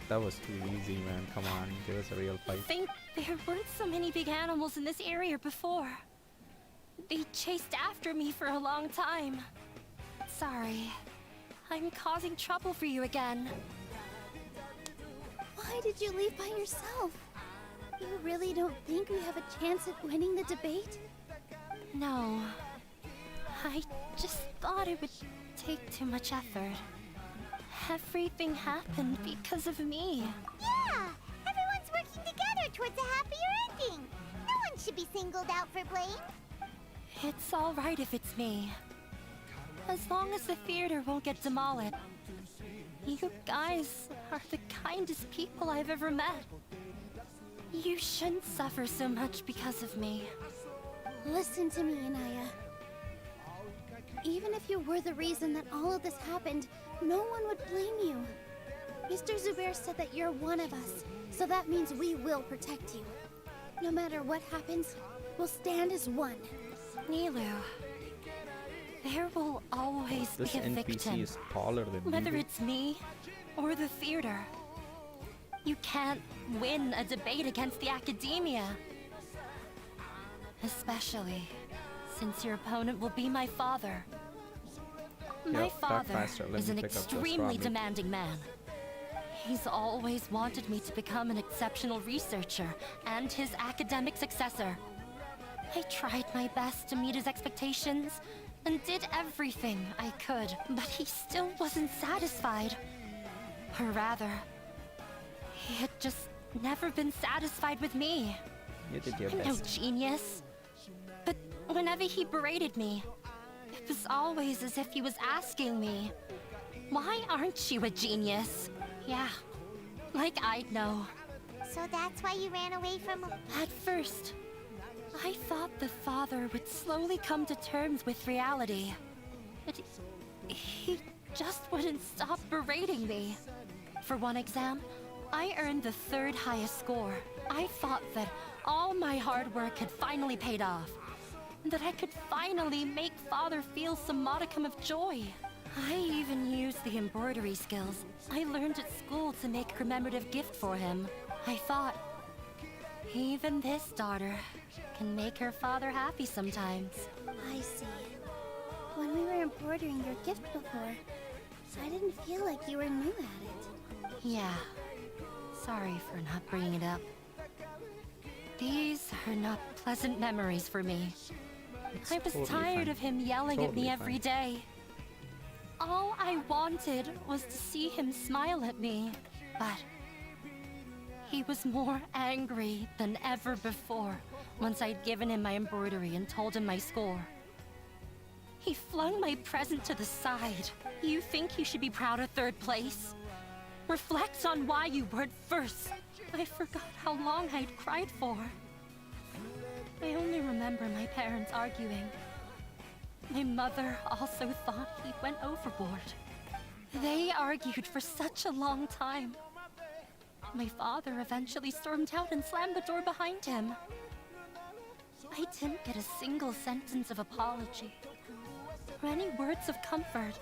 That was too easy, man. Come on, give us a real fight. I think there weren't so many big animals in this area before. They chased after me for a long time. Sorry. I'm causing trouble for you again. Why did you leave by yourself? You really don't think we have a chance at winning the debate? No. I just thought it would take too much effort. Everything happened because of me. Yeah! Everyone's working together towards a happier ending. No one should be singled out for blame. It's all right if it's me. As long as the theater won't get demolished. You guys are the kindest people I've ever met. You shouldn't suffer so much because of me. Listen to me, Inaya. Even if you were the reason that all of this happened, no one would blame you. Mr. Zubair said that you're one of us, so that means we will protect you. No matter what happens, we'll stand as one. Nilou, there will always This be a NPC victim. is taller than Whether me. it's me or the theater. You can't win a debate against the academia. Especially since your opponent will be my father. My Yeah, talk father faster. Let is me an pick up this extremely ramen. demanding man. He's always wanted me to become an exceptional researcher and his academic successor. I tried my best to meet his expectations and did everything I could, but he still wasn't satisfied. Or rather, he had just never been satisfied with me. You did your I'm no best. genius. But whenever he berated me, it was always as if he was asking me, why aren't you a genius? Yeah, like I'd know. So that's why you ran away from... At first, I thought the father would slowly come to terms with reality. But he just wouldn't stop berating me. For one exam, I earned the 3rd highest score. I thought that all my hard work had finally paid off. That I could finally make father feel some modicum of joy. I even used the embroidery skills I learned at school to make a commemorative gift for him. I thought, even this daughter can make her father happy sometimes. I see. When we were embroidering your gift before, I didn't feel like you were new at it. Yeah. sorry for not bringing it up. These are not pleasant memories for me. I was totally tired fine. of him yelling at me Totally every fine. day. All I wanted was to see him smile at me, but he was more angry than ever before once I'd given him my embroidery and told him my score. He flung my present to the side. You think you should be proud of third place? Reflect on why you weren't first. I forgot how long I'd cried for. I only remember my parents arguing. My mother also thought he went overboard. They argued for such a long time. My father eventually stormed out and slammed the door behind him. I didn't get a single sentence of apology or any words of comfort.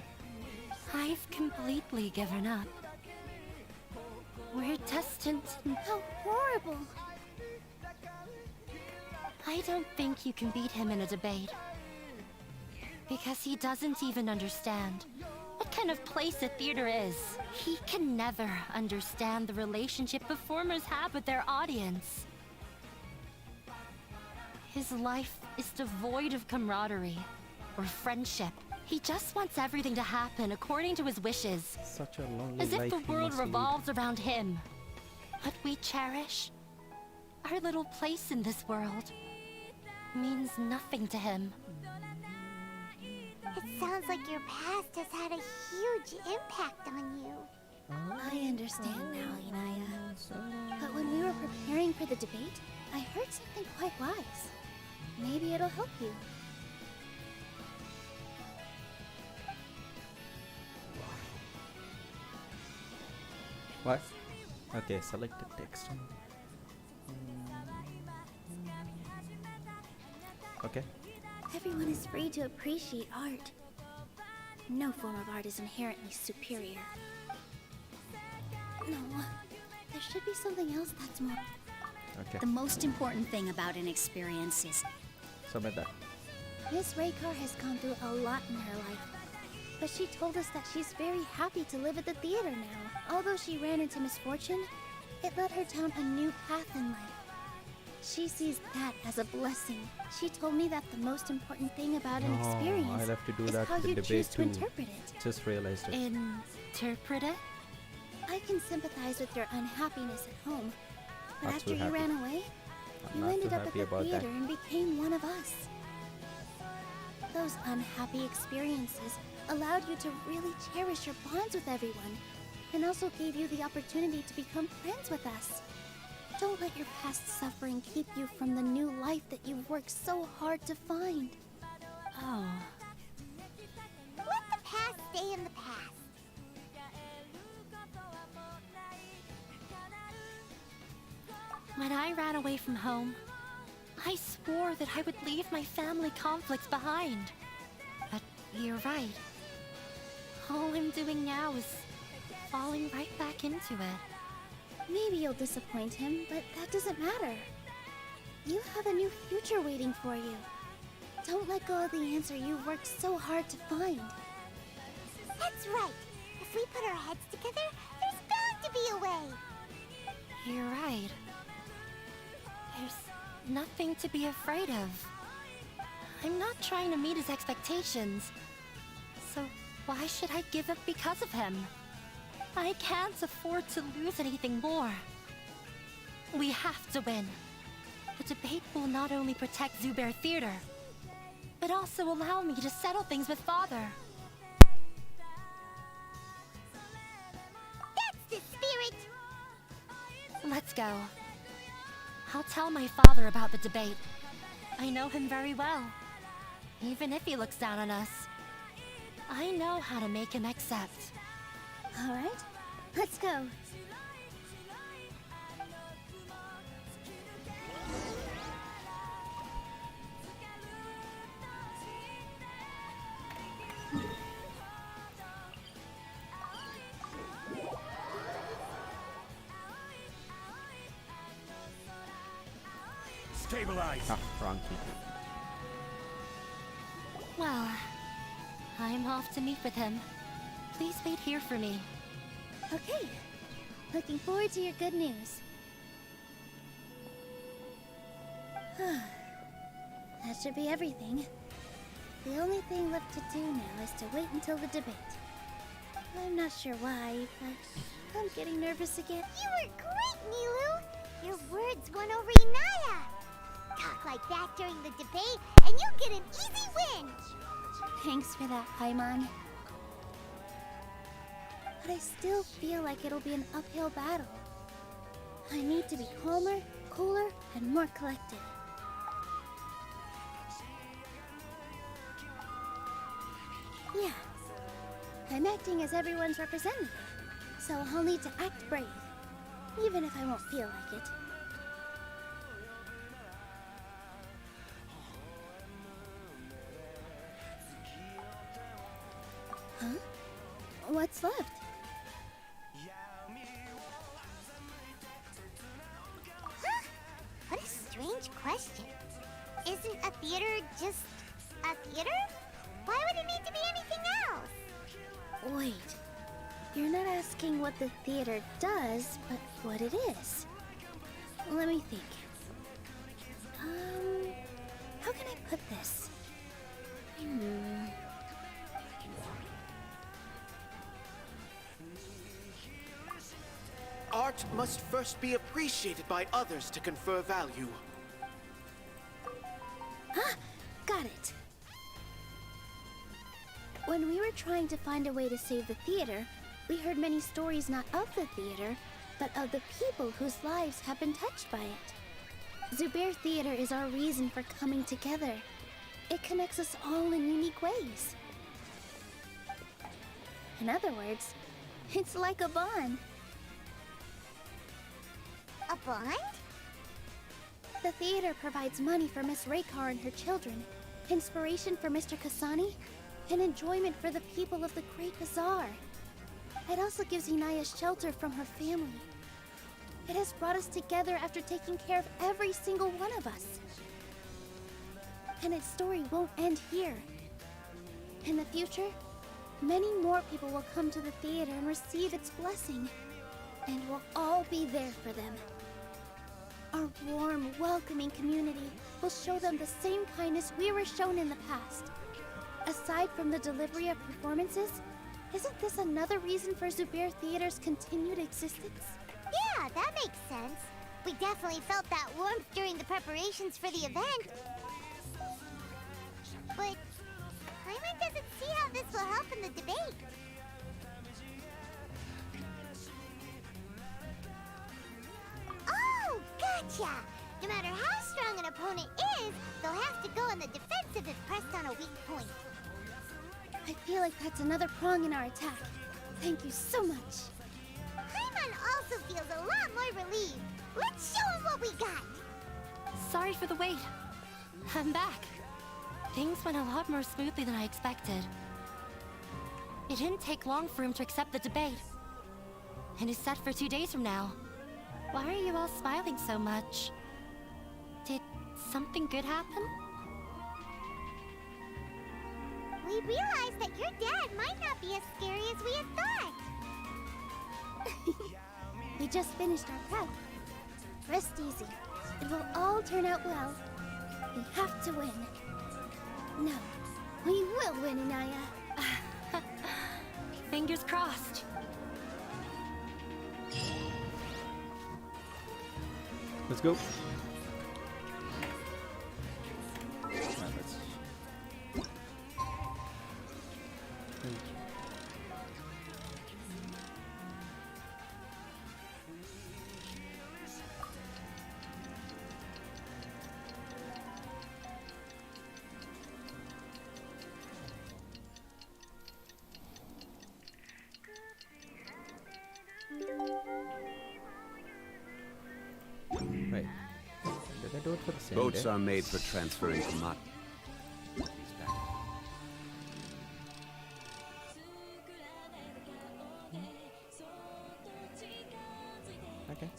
I've completely given up. We're destined to... How horrible! I don't think you can beat him in a debate. Because he doesn't even understand what kind of place a theater is. He can never understand the relationship performers have with their audience. His life is devoid of camaraderie or friendship. He just wants everything to happen according to his wishes. Such a lonely As if life the he world must lead. revolves around him. What we cherish, our little place in this world, means nothing to him. It sounds like your past has had a huge impact on you. I understand now, Inaya. But when we were preparing for the debate, I heard something quite wise. Maybe it'll help you. What? Okay, select the text. Okay. Everyone is free to appreciate art. No form of art is inherently superior. No, there should be something else that's more... Okay. The most important thing about an experience is Submit that. Miss Raykar has gone through a lot in her life. But she told us that she's very happy to live at the theater now. Although she ran into misfortune, it led her down a new path in life. She sees that as a blessing. She told me that the most important thing about an experience I'll have to do is that how for the you debate choose to too. interpret it. Just realized it. Interpret it? I can sympathize with your unhappiness at home. But Not after too you happy. ran away, I'm you not ended too up at happy the about that. theater and became one of us. Those unhappy experiences allowed you to really cherish your bonds with everyone, and also gave you the opportunity to become friends with us. Don't let your past suffering keep you from the new life that you've worked so hard to find. Oh. Let the past stay in the past. When I ran away from home, I swore that I would leave my family conflicts behind. But you're right. All I'm doing now is falling right back into it. Maybe you'll disappoint him, but that doesn't matter. You have a new future waiting for you. Don't let go of the answer you worked so hard to find. That's right. If we put our heads together, there's bound to be a way. You're right. There's nothing to be afraid of. I'm not trying to meet his expectations. So why should I give up because of him? I can't afford to lose anything more. We have to win. The debate will not only protect Zubair Theater, but also allow me to settle things with Father. That's the spirit! Let's go. I'll tell my father about the debate. I know him very well. Even if he looks down on us, I know how to make him accept. All right, let's go. Stabilize! Ah, wrong key. Well, I'm off to meet with him. Please wait here for me. Okay, Looking forward to your good news. That should be everything. The only thing left to do now is to wait until the debate. I'm not sure why, but I'm getting nervous again. You were great, Nilou! Your words won over Inaya! Talk like that during the debate, and you get an easy win! Thanks for that, Paimon. But I still feel like it'll be an uphill battle. I need to be calmer, cooler, and more collected. Yeah. I'm acting as everyone's representative, so I'll need to act brave, even if I won't feel like it. Huh? What's left? Huh? What a strange question. Isn't a theater just a theater? Why would it need to be anything else? Wait. You're not asking what the theater does, but what it is. Let me think. How can I put this? Art must first be appreciated by others to confer value. Got it. When we were trying to find a way to save the theater, we heard many stories not of the theater, but of the people whose lives have been touched by it. Zubair Theater is our reason for coming together. It connects us all in unique ways. In other words, it's like a bond. A bond? The theater provides money for Miss Raykar and her children, inspiration for Mr. Kasani, and enjoyment for the people of the Great Bazaar. It also gives Inaya shelter from her family. It has brought us together after taking care of every single one of us. And its story won't end here. In the future, many more people will come to the theater and receive its blessing. And we'll all be there for them. Our warm, welcoming community will show them the same kindness we were shown in the past. Aside from the delivery of performances, isn't this another reason for Zubair Theater's continued existence? Yeah, that makes sense. We definitely felt that warmth during the preparations for the event. But Paimon doesn't see how this will help in the debate. Oh, gotcha! No matter how strong an opponent is, they'll have to go on the defensive if pressed on a weak point. I feel like that's another prong in our attack. Thank you so much. Paimon also feels a lot more relieved. Let's show him what we got! Sorry for the wait. I'm back. Things went a lot more smoothly than I expected. It didn't take long for him to accept the debate. And it's set for 2 days from now. Why are you all smiling so much? Did something good happen? We realized that your dad might not be as scary as we had thought. We just finished our prep. Rest easy. It will all turn out well. We have to win. No, we will win, Inaya. Fingers crossed. Let's go. Let's... Right. Did I do it for the same Boats day? are made for transferring commodities. Okay.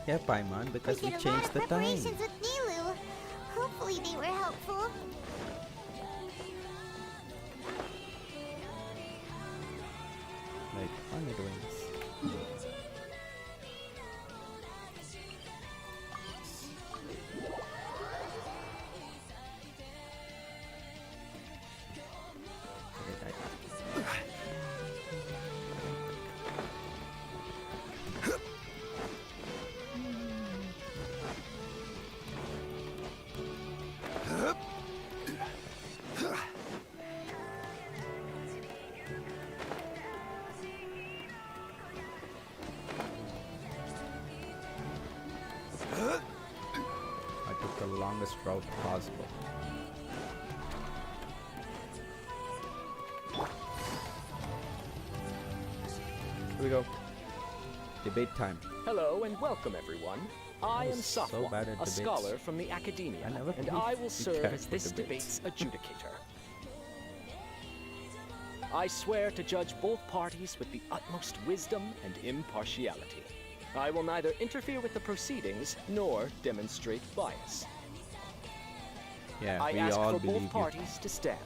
Yeah, Paimon, because we did a lot changed of the time. preparations with Nilou. Hopefully they were helpful. Like, why am I doing this? I took the longest route possible. Here we go. Debate time. Hello and welcome, everyone. I am was so Safwa, bad at a debates. scholar from the Academia, I never and really I will serve cared as for this debates. debate's adjudicator. I swear to judge both parties with the utmost wisdom and impartiality. I will neither interfere with the proceedings nor demonstrate bias. Yeah, I we ask all for believe both you. parties to stand.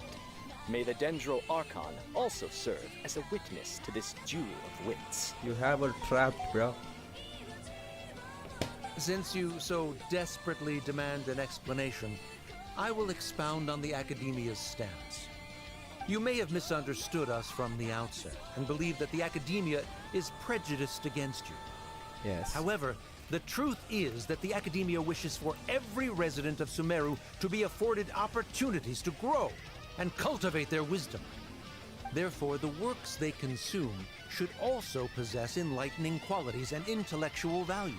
May the Dendro Archon also serve as a witness to this duel of wits. You have her trapped, bro. Since you so desperately demand an explanation, I will expound on the Academia's stance. You may have misunderstood us from the outset and believe that the Academia is prejudiced against you. Yes. However, the truth is that the Academia wishes for every resident of Sumeru to be afforded opportunities to grow and cultivate their wisdom. Therefore, the works they consume should also possess enlightening qualities and intellectual value.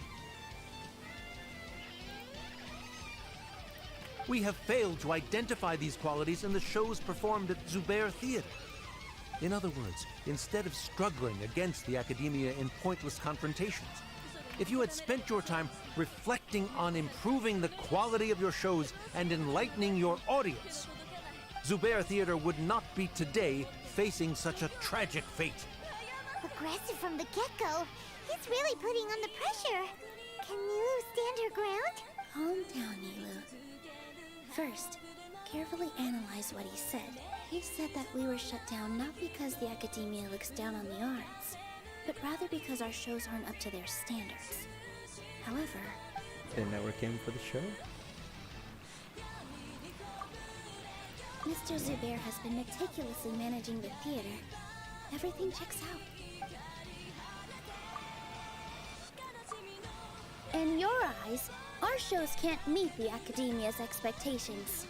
We have failed to identify these qualities in the shows performed at Zubair Theater. In other words, instead of struggling against the Academia in pointless confrontations, if you had spent your time reflecting on improving the quality of your shows and enlightening your audience, Zubair Theater would not be today facing such a tragic fate. Aggressive from the get-go. He's really putting on the pressure. Can Nilou stand her ground? Calm down, Nilou. First, carefully analyze what he said. He said that we were shut down not because the Academia looks down on the arts, but rather because our shows aren't up to their standards. However, They never came for the show? Mr. Zubair has been meticulously managing the theater. Everything checks out. In your eyes, our shows can't meet the Academia's expectations.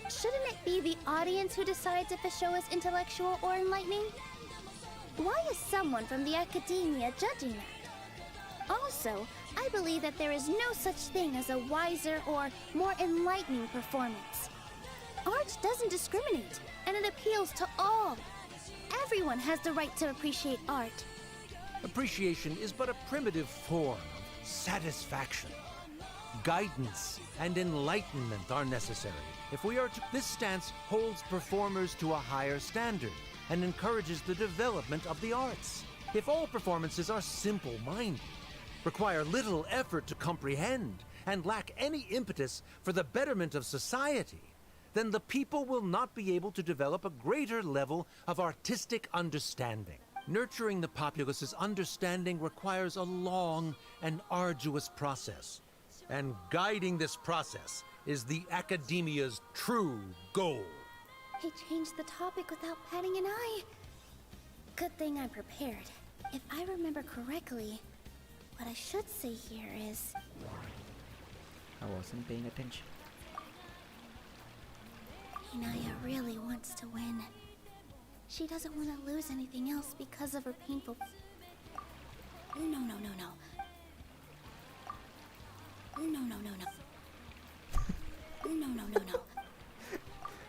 Shouldn't it be the audience who decides if a show is intellectual or enlightening? Why is someone from the Academia judging that? Also, I believe that there is no such thing as a wiser or more enlightening performance. Art doesn't discriminate, and it appeals to all. Everyone has the right to appreciate art. Appreciation is but a primitive form of satisfaction. Guidance and enlightenment are necessary. If we are to... This stance holds performers to a higher standard and encourages the development of the arts. If all performances are simple-minded, require little effort to comprehend, and lack any impetus for the betterment of society, then the people will not be able to develop a greater level of artistic understanding. Nurturing the populace's understanding requires a long and arduous process. And guiding this process is the Academia's true goal. He changed the topic without batting an eye. Good thing I'm prepared. If I remember correctly, what I should say here is... I wasn't paying attention. Inaya really wants to win. She doesn't want to lose anything else because of her painful... No. No.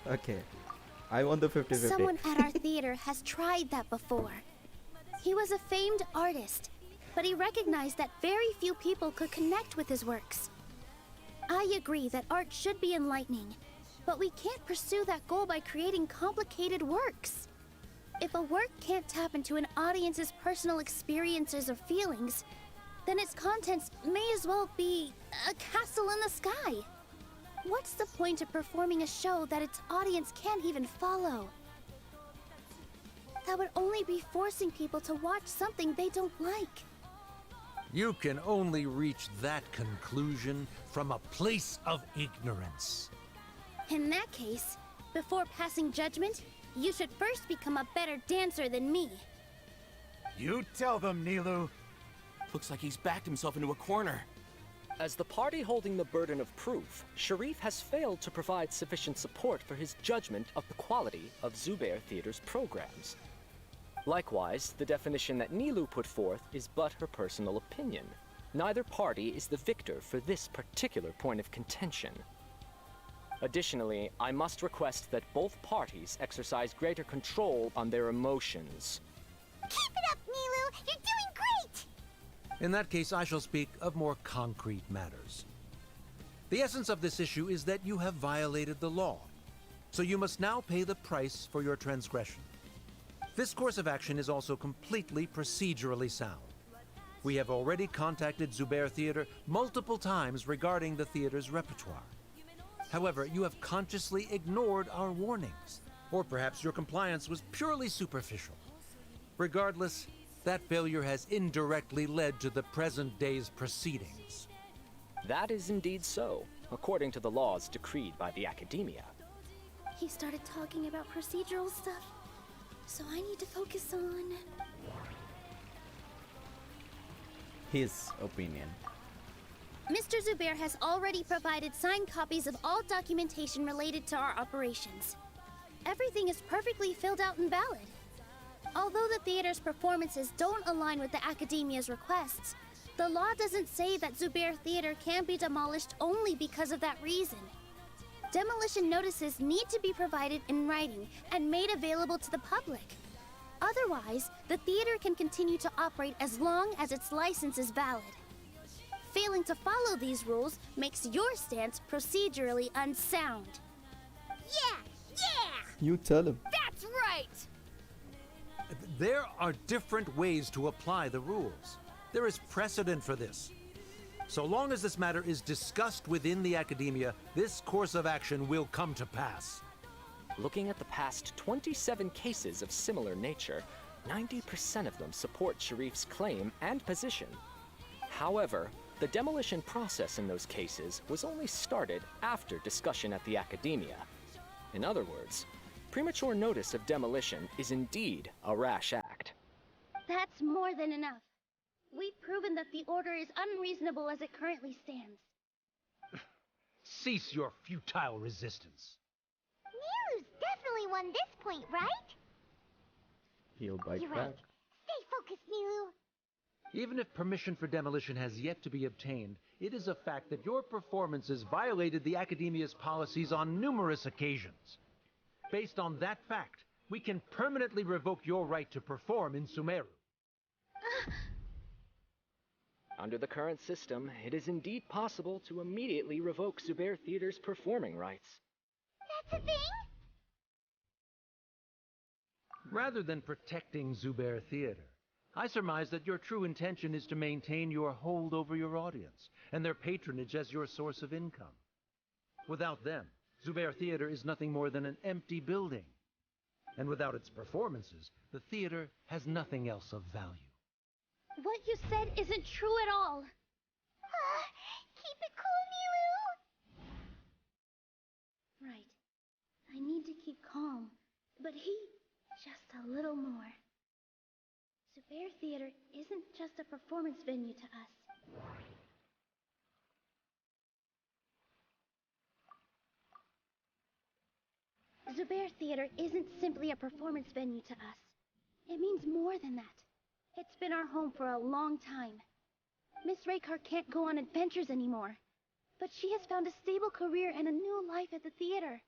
Okay. I won the 50-50. Someone at our theater has tried that before. He was a famed artist, but he recognized that very few people could connect with his works. I agree that art should be enlightening, but we can't pursue that goal by creating complicated works. If a work can't tap into an audience's personal experiences or feelings, then its contents may as well be a castle in the sky. What's the point of performing a show that its audience can't even follow? That would only be forcing people to watch something they don't like. You can only reach that conclusion from a place of ignorance. In that case, before passing judgment, you should first become a better dancer than me. You tell them, Nilou. Looks like he's backed himself into a corner. As the party holding the burden of proof, Sharif has failed to provide sufficient support for his judgment of the quality of Zubair Theater's programs. Likewise, the definition that Nilou put forth is but her personal opinion. Neither party is the victor for this particular point of contention. Additionally, I must request that both parties exercise greater control on their emotions. Keep it up, Nilou! You're doing great! In that case, I shall speak of more concrete matters. The essence of this issue is that you have violated the law, so you must now pay the price for your transgression. This course of action is also completely procedurally sound. We have already contacted Zubair Theater multiple times regarding the theater's repertoire. However, you have consciously ignored our warnings, or perhaps your compliance was purely superficial. Regardless, that failure has indirectly led to the present day's proceedings. That is indeed so, according to the laws decreed by the Academia. He started talking about procedural stuff, so I need to focus on... His opinion. Mr. Zubair has already provided signed copies of all documentation related to our operations. Everything is perfectly filled out and valid. Although the theater's performances don't align with the Academia's requests, the law doesn't say that Zubair Theater can be demolished only because of that reason. Demolition notices need to be provided in writing and made available to the public. Otherwise, the theater can continue to operate as long as its license is valid. Failing to follow these rules makes your stance procedurally unsound. Yeah! Yeah! You tell him. That's right! There are different ways to apply the rules. There is precedent for this. So long as this matter is discussed within the Academia, this course of action will come to pass. Looking at the past 27 cases of similar nature, 90% of them support Sharif's claim and position. However, the demolition process in those cases was only started after discussion at the Academia. In other words, premature notice of demolition is indeed a rash act. That's more than enough. We've proven that the order is unreasonable as it currently stands. Cease your futile resistance. Nilou's definitely won this point, right? He'll bite You're back. right. Stay focused, Nilou. Even if permission for demolition has yet to be obtained, it is a fact that your performances violated the Academia's policies on numerous occasions. Based on that fact, we can permanently revoke your right to perform in Sumeru. Under the current system, it is indeed possible to immediately revoke Zubair Theater's performing rights. That's a thing? Rather than protecting Zubair Theater, I surmise that your true intention is to maintain your hold over your audience and their patronage as your source of income. Without them, Zubair Theater is nothing more than an empty building. And without its performances, the theater has nothing else of value. What you said isn't true at all. Keep it cool, Nilou. Right. I need to keep calm, but he just a little more. Zubair Theater isn't just a performance venue to us. Zubair Theater isn't simply a performance venue to us. It means more than that. It's been our home for a long time. Miss Raykar can't go on adventures anymore, but she has found a stable career and a new life at the theater.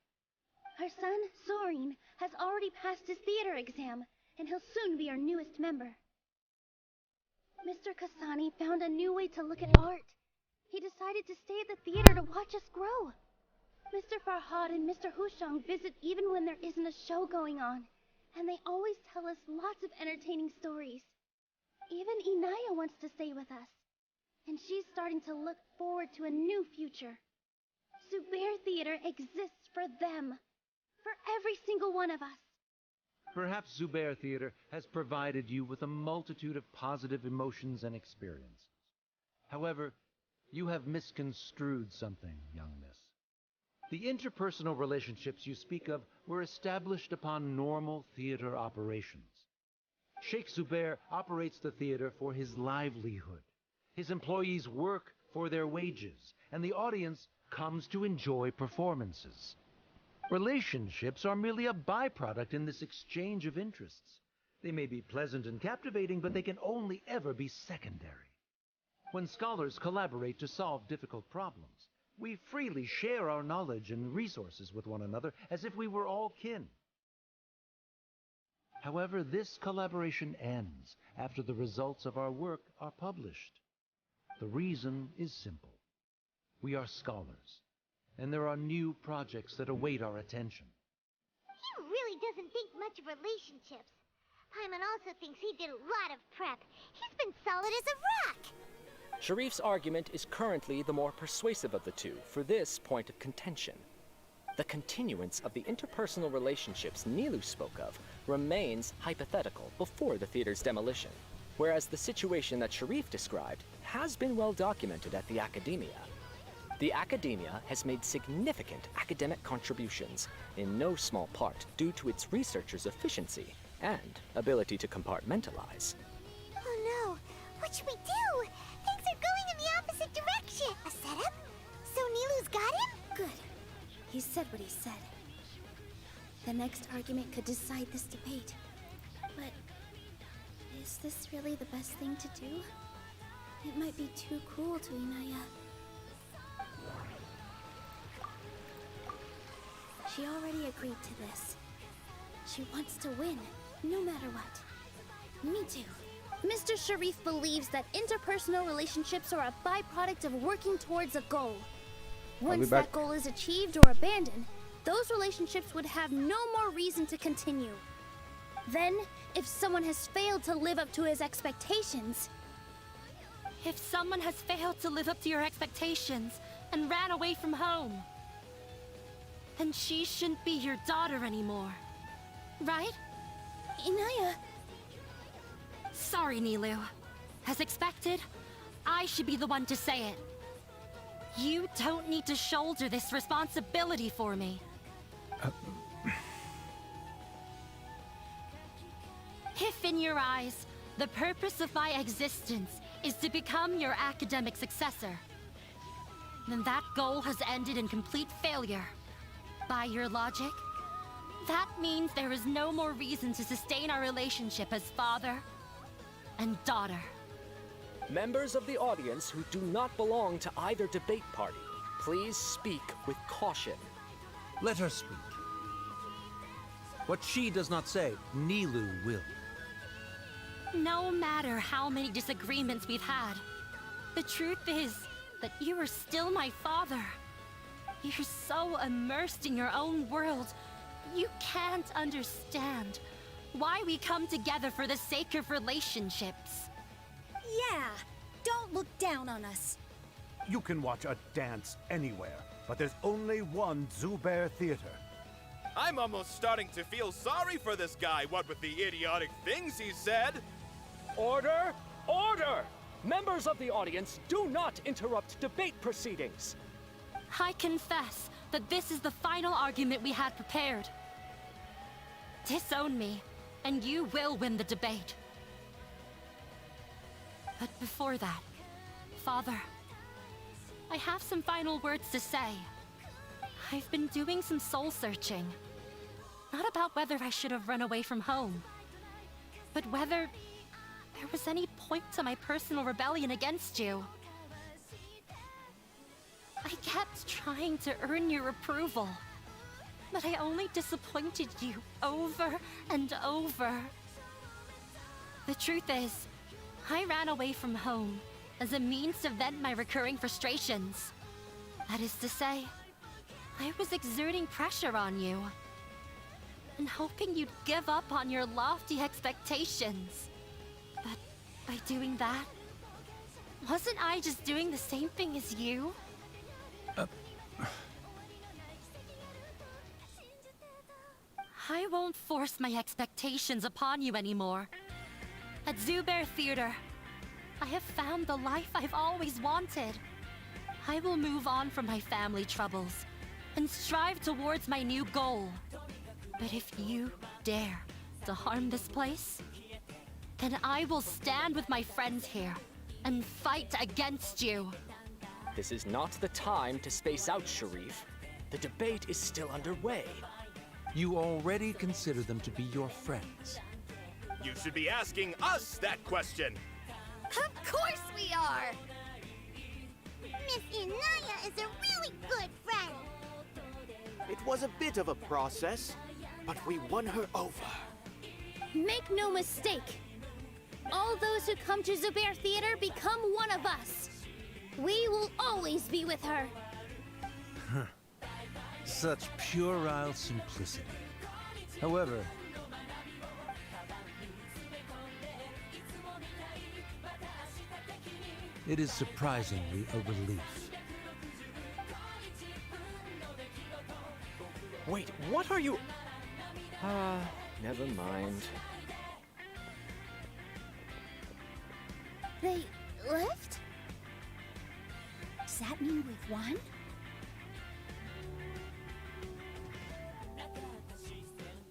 Our son, Sorin, has already passed his theater exam, and he'll soon be our newest member. Mr. Kasani found a new way to look at art. He decided to stay at the theater to watch us grow. Mr. Farhad and Mr. Hushang visit even when there isn't a show going on, and they always tell us lots of entertaining stories. Even Inaya wants to stay with us. and she's starting to look forward to a new future. Zubair Theater exists for them, for every single one of us. Perhaps Zubair Theater has provided you with a multitude of positive emotions and experiences. However, you have misconstrued something, young miss. The interpersonal relationships you speak of were established upon normal theater operations. Sheikh Zubair operates the theater for his livelihood. His employees work for their wages, and the audience comes to enjoy performances. Relationships are merely a byproduct in this exchange of interests. They may be pleasant and captivating, but they can only ever be secondary. When scholars collaborate to solve difficult problems, we freely share our knowledge and resources with one another as if we were all kin. However, this collaboration ends after the results of our work are published. The reason is simple. We are scholars, and there are new projects that await our attention. He really doesn't think much of relationships. Paimon also thinks he did a lot of prep. He's been solid as a rock. Sharif's argument is currently the more persuasive of the two for this point of contention. The continuance of the interpersonal relationships Nilou spoke of remains hypothetical before the theater's demolition, whereas the situation that Sharif described has been well documented at the Academia. The Academia has made significant academic contributions, in no small part due to its researchers' efficiency and ability to compartmentalize. Oh no, what should we do? Things are going in the opposite direction. A setup? So Nilou's got him? Good. He said what he said. The next argument could decide this debate. But is this really the best thing to do? It might be too cruel to Inaya. She already agreed to this. She wants to win, no matter what. Me too. Mr. Sharif believes that interpersonal relationships are a byproduct of working towards a goal. Once that goal is achieved or abandoned, those relationships would have no more reason to continue. Then, if someone has failed to live up to his expectations... If someone has failed to live up to your expectations and ran away from home, then she shouldn't be your daughter anymore. Right? Inaya... Sorry, Nilou. As expected, I should be the one to say it. You don't need to shoulder this responsibility for me. If in your eyes, the purpose of my existence is to become your academic successor, then that goal has ended in complete failure. By your logic, that means there is no more reason to sustain our relationship as father and daughter. Members of the audience who do not belong to either debate party, please speak with caution. Let her speak. What she does not say, Nilou will. No matter how many disagreements we've had, the truth is that you are still my father. You're so immersed in your own world, you can't understand why we come together for the sake of relationships. Yeah, don't look down on us. You can watch a dance anywhere, but there's only one Zubair Theater. I'm almost starting to feel sorry for this guy, what with the idiotic things he said. Order! Order! Members of the audience, do not interrupt debate proceedings. I confess that this is the final argument we had prepared. Disown me, and you will win the debate. But before that, Father, I have some final words to say. I've been doing some soul searching. Not about whether I should have run away from home, but whether there was any point to my personal rebellion against you. I kept trying to earn your approval, but I only disappointed you over and over. The truth is, I ran away from home as a means to vent my recurring frustrations. That is to say, I was exerting pressure on you and hoping you'd give up on your lofty expectations. But by doing that, Wasn't I just doing the same thing as you? I won't force my expectations upon you anymore. At Zubair Theater, I have found the life I've always wanted. I will move on from my family troubles and strive towards my new goal. But if you dare to harm this place, then I will stand with my friends here and fight against you. This is not the time to space out, Sharif. The debate is still underway. You already consider them to be your friends. You should be asking us that question. Of course we are! Miss Inaya is a really good friend. It was a bit of a process, but we won her over. Make no mistake. All those who come to Zubair Theater become one of us. We will always be with her. Such puerile simplicity. However, it is surprisingly a relief. Wait, what are you... never mind. They left? Does that mean we've won?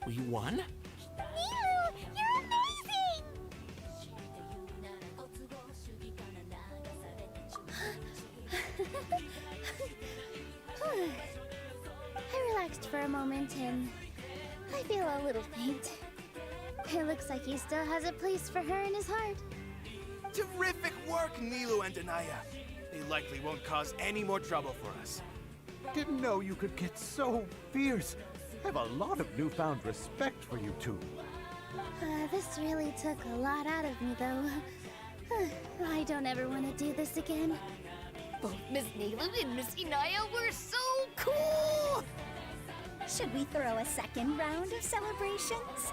We won? Nilou, you're amazing! I relaxed for a moment and I feel a little faint. It looks like he still has a place for her in his heart. Terrific work, Nilou and Anaya. They likely won't cause any more trouble for us. Didn't know you could get so fierce. I have a lot of newfound respect for you two. This really took a lot out of me, though. I don't ever want to do this again. Both Miss Nilou and Miss Inaya were so cool! Should we throw a second round of celebrations?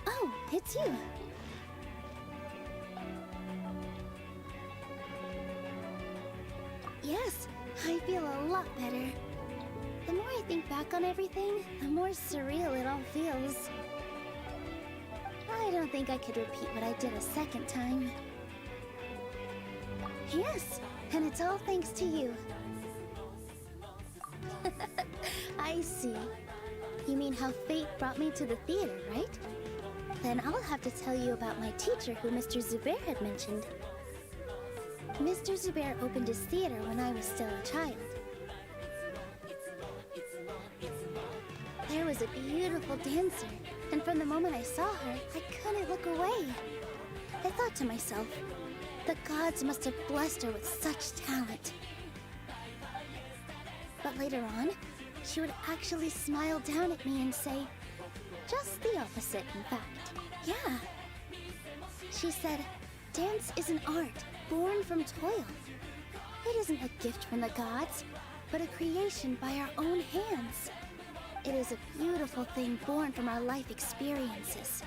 Oh, it's you. Yes, I feel a lot better. The more I think back on everything, the more surreal it all feels. I don't think I could repeat what I did a second time. Yes, and it's all thanks to you. I see. You mean how fate brought me to the theater, right? Then I'll have to tell you about my teacher who Mr. Zubair had mentioned. Mr. Zubair opened his theater when I was still a child. There was a beautiful dancer, and from the moment I saw her, I couldn't look away. I thought to myself, the gods must have blessed her with such talent. But later on, she would actually smile down at me and say, just the opposite, in fact. Yeah. She said, dance is an art born from toil. It isn't a gift from the gods, but a creation by our own hands. It is a beautiful thing born from our life experiences.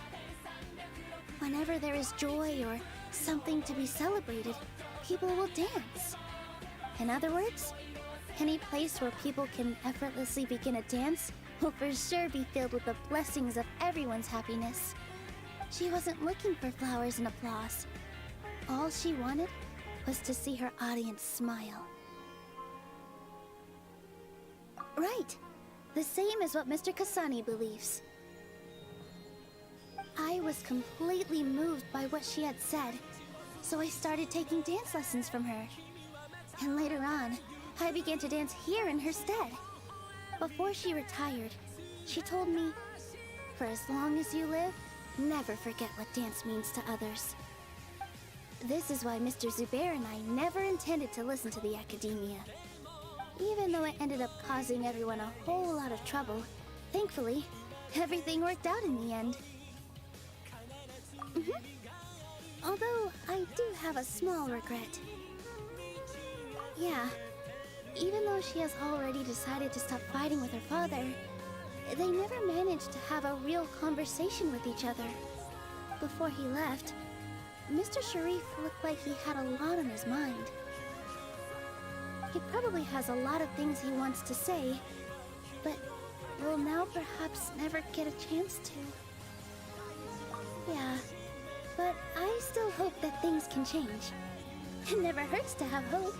Whenever there is joy or something to be celebrated, people will dance. In other words, any place where people can effortlessly begin a dance will for sure be filled with the blessings of everyone's happiness. She wasn't looking for flowers and applause. All she wanted was to see her audience smile. Right. The same as what Mr. Kasani believes. I was completely moved by what she had said, so I started taking dance lessons from her. And later on, I began to dance here in her stead. Before she retired, she told me, for as long as you live, never forget what dance means to others. This is why Mr. Zubair and I never intended to listen to the academia. Even though it ended up causing everyone a whole lot of trouble, thankfully, everything worked out in the end. Although, I do have a small regret. Yeah, even though she has already decided to stop fighting with her father, they never managed to have a real conversation with each other. Before he left, Mr. Sharif looked like he had a lot on his mind. He probably has a lot of things he wants to say, but will now perhaps never get a chance to. Yeah, but I still hope that things can change. It never hurts to have hope.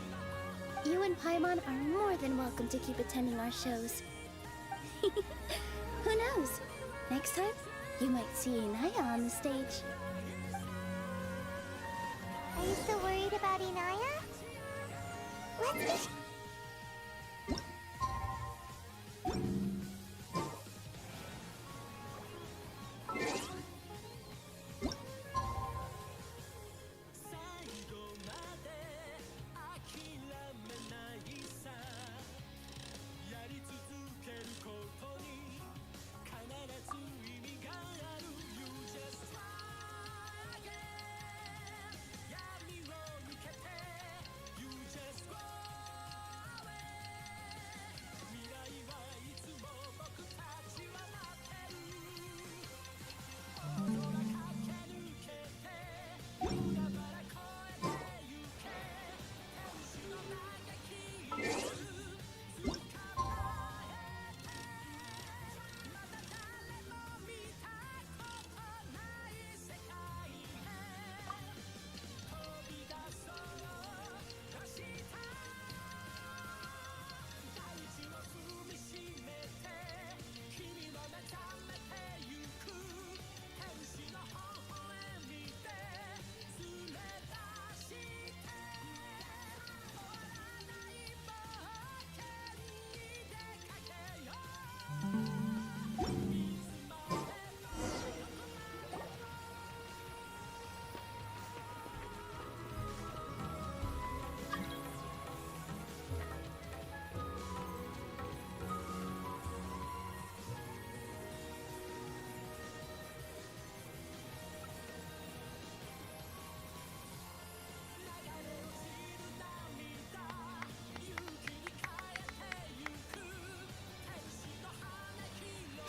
You and Paimon are more than welcome to keep attending our shows. Who knows? Next time, you might see Inaya on the stage. Are you still worried about Inaya? Let's be...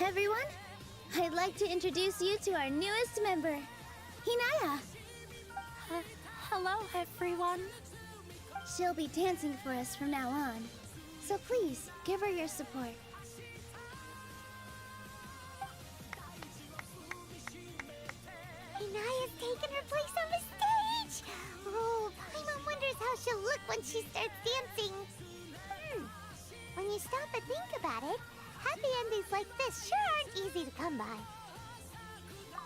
Everyone, I'd like to introduce you to our newest member, Hinaya. Hello, everyone. She'll be dancing for us from now on, so please give her your support. Inaya's taken her place on the stage! Oh, Paimon wonders how she'll look when she starts dancing. When you stop and think about it, happy endings like this sure aren't easy to come by.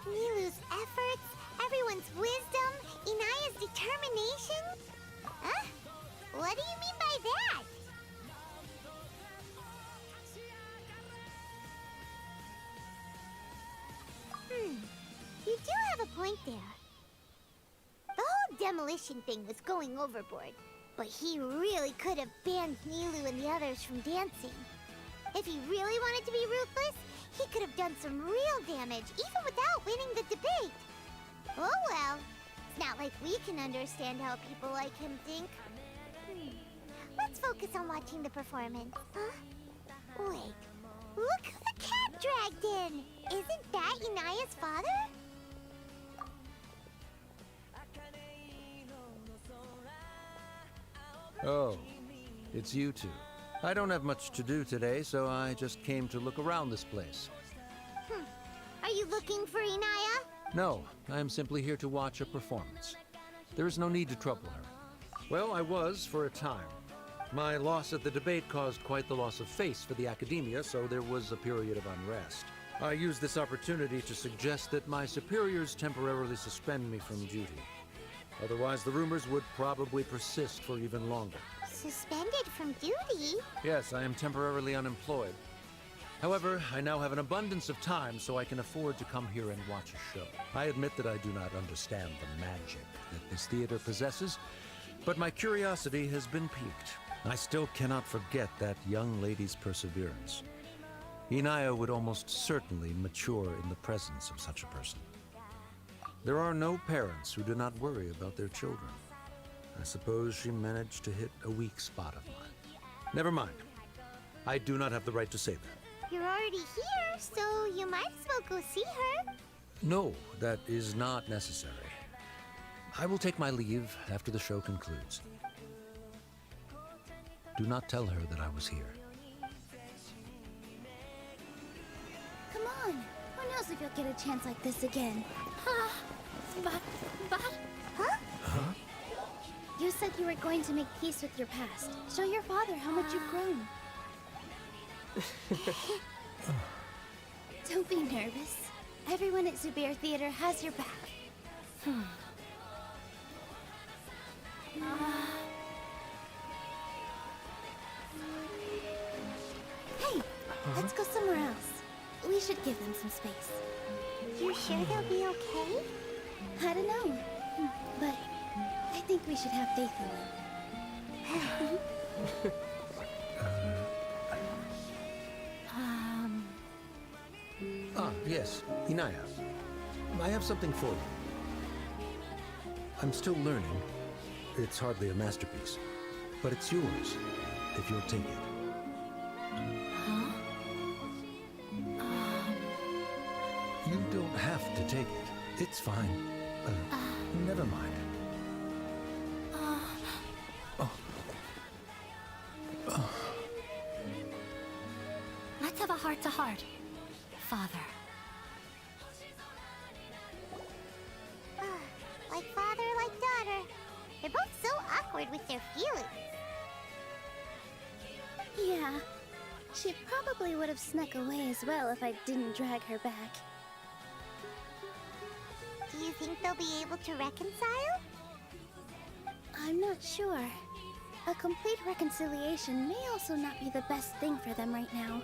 Nilou's efforts, everyone's wisdom, Inaya's determination? Huh? What do you mean by that? You do have a point there. The whole demolition thing was going overboard, but he really could have banned Nilou and the others from dancing. If he really wanted to be ruthless, he could have done some real damage, even without winning the debate. Oh well, it's not like we can understand how people like him think. Let's focus on watching the performance. Huh? Wait, look who the cat dragged in! Isn't that Inaya's father? Oh, it's you two. I don't have much to do today, so I just came to look around this place. Are you looking for Inaya? No, I am simply here to watch a performance. There is no need to trouble her. Well, I was for a time. My loss at the debate caused quite the loss of face for the academia, so there was a period of unrest. I used this opportunity to suggest that my superiors temporarily suspend me from duty. Otherwise, the rumors would probably persist for even longer. Suspended from duty? Yes, I am temporarily unemployed. However, I now have an abundance of time, so I can afford to come here and watch a show. I admit that I do not understand the magic that this theater possesses, but my curiosity has been piqued. I still cannot forget that young lady's perseverance. Inaya would almost certainly mature in the presence of such a person. There are no parents who do not worry about their children. I suppose she managed to hit a weak spot of mine. Never mind. I do not have the right to say that. You're already here, so you might as well go see her. No, that is not necessary. I will take my leave after the show concludes. Do not tell her that I was here. Come on. Who knows if you'll get a chance like this again? But... Huh? Huh? You said you were going to make peace with your past. Show your father how much you've grown. Don't be nervous. Everyone at Zubair Theater has your back. Hey, let's go somewhere else. We should give them some space. You sure they'll be okay? I don't know, but I think we should have faith in them. Yes, Inaya. I have something for you. I'm still learning. It's hardly a masterpiece, but it's yours, if you'll take it. Huh? You don't have to take it. It's fine. Never mind. Let's have a heart-to-heart, Father. Like father, like daughter. They're both so awkward with their feelings. Yeah, she probably would have snuck away as well if I didn't drag her back. Do you think they'll be able to reconcile? I'm not sure. A complete reconciliation may also not be the best thing for them right now.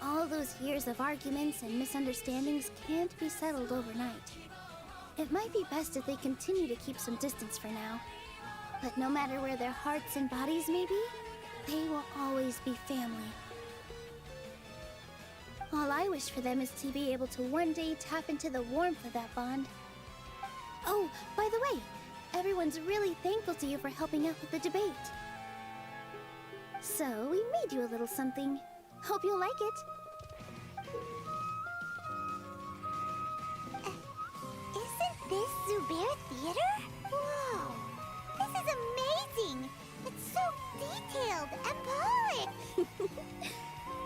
All those years of arguments and misunderstandings can't be settled overnight. It might be best if they continue to keep some distance for now. But no matter where their hearts and bodies may be, they will always be family. All I wish for them is to be able to one day tap into the warmth of that bond. Oh, by the way, everyone's really thankful to you for helping out with the debate. So, we made you a little something. Hope you'll like it. Isn't this Zubair Theater? Whoa! This is amazing! It's so detailed and polished!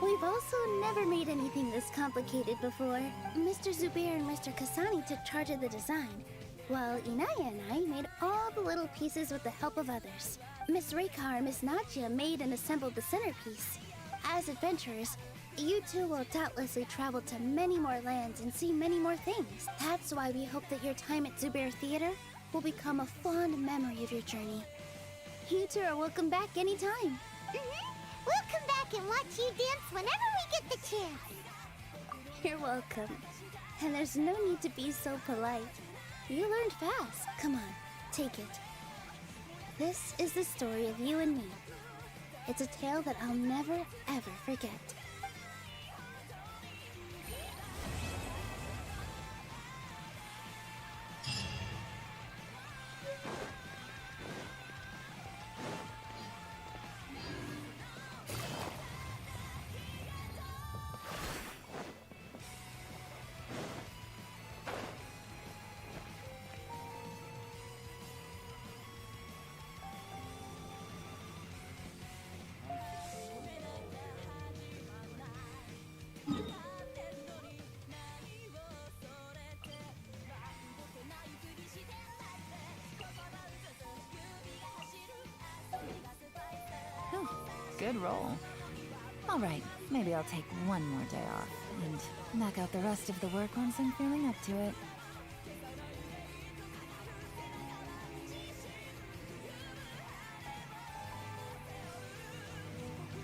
We've also never made anything this complicated before. Mr. Zubair and Mr. Kasani took charge of the design, while Inaya and I made all the little pieces with the help of others. Miss Reikar and Miss Nadia made and assembled the centerpiece. As adventurers, you two will doubtlessly travel to many more lands and see many more things. That's why we hope that your time at Zubair Theater will become a fond memory of your journey. You two are welcome back anytime. We'll come back and watch you dance whenever we get the chance. You're welcome. And there's no need to be so polite. You learned fast. Come on, take it. This is the story of you and me. It's a tale that I'll never, ever forget. Good roll. All right, maybe I'll take one more day off and knock out the rest of the work once I'm feeling up to it.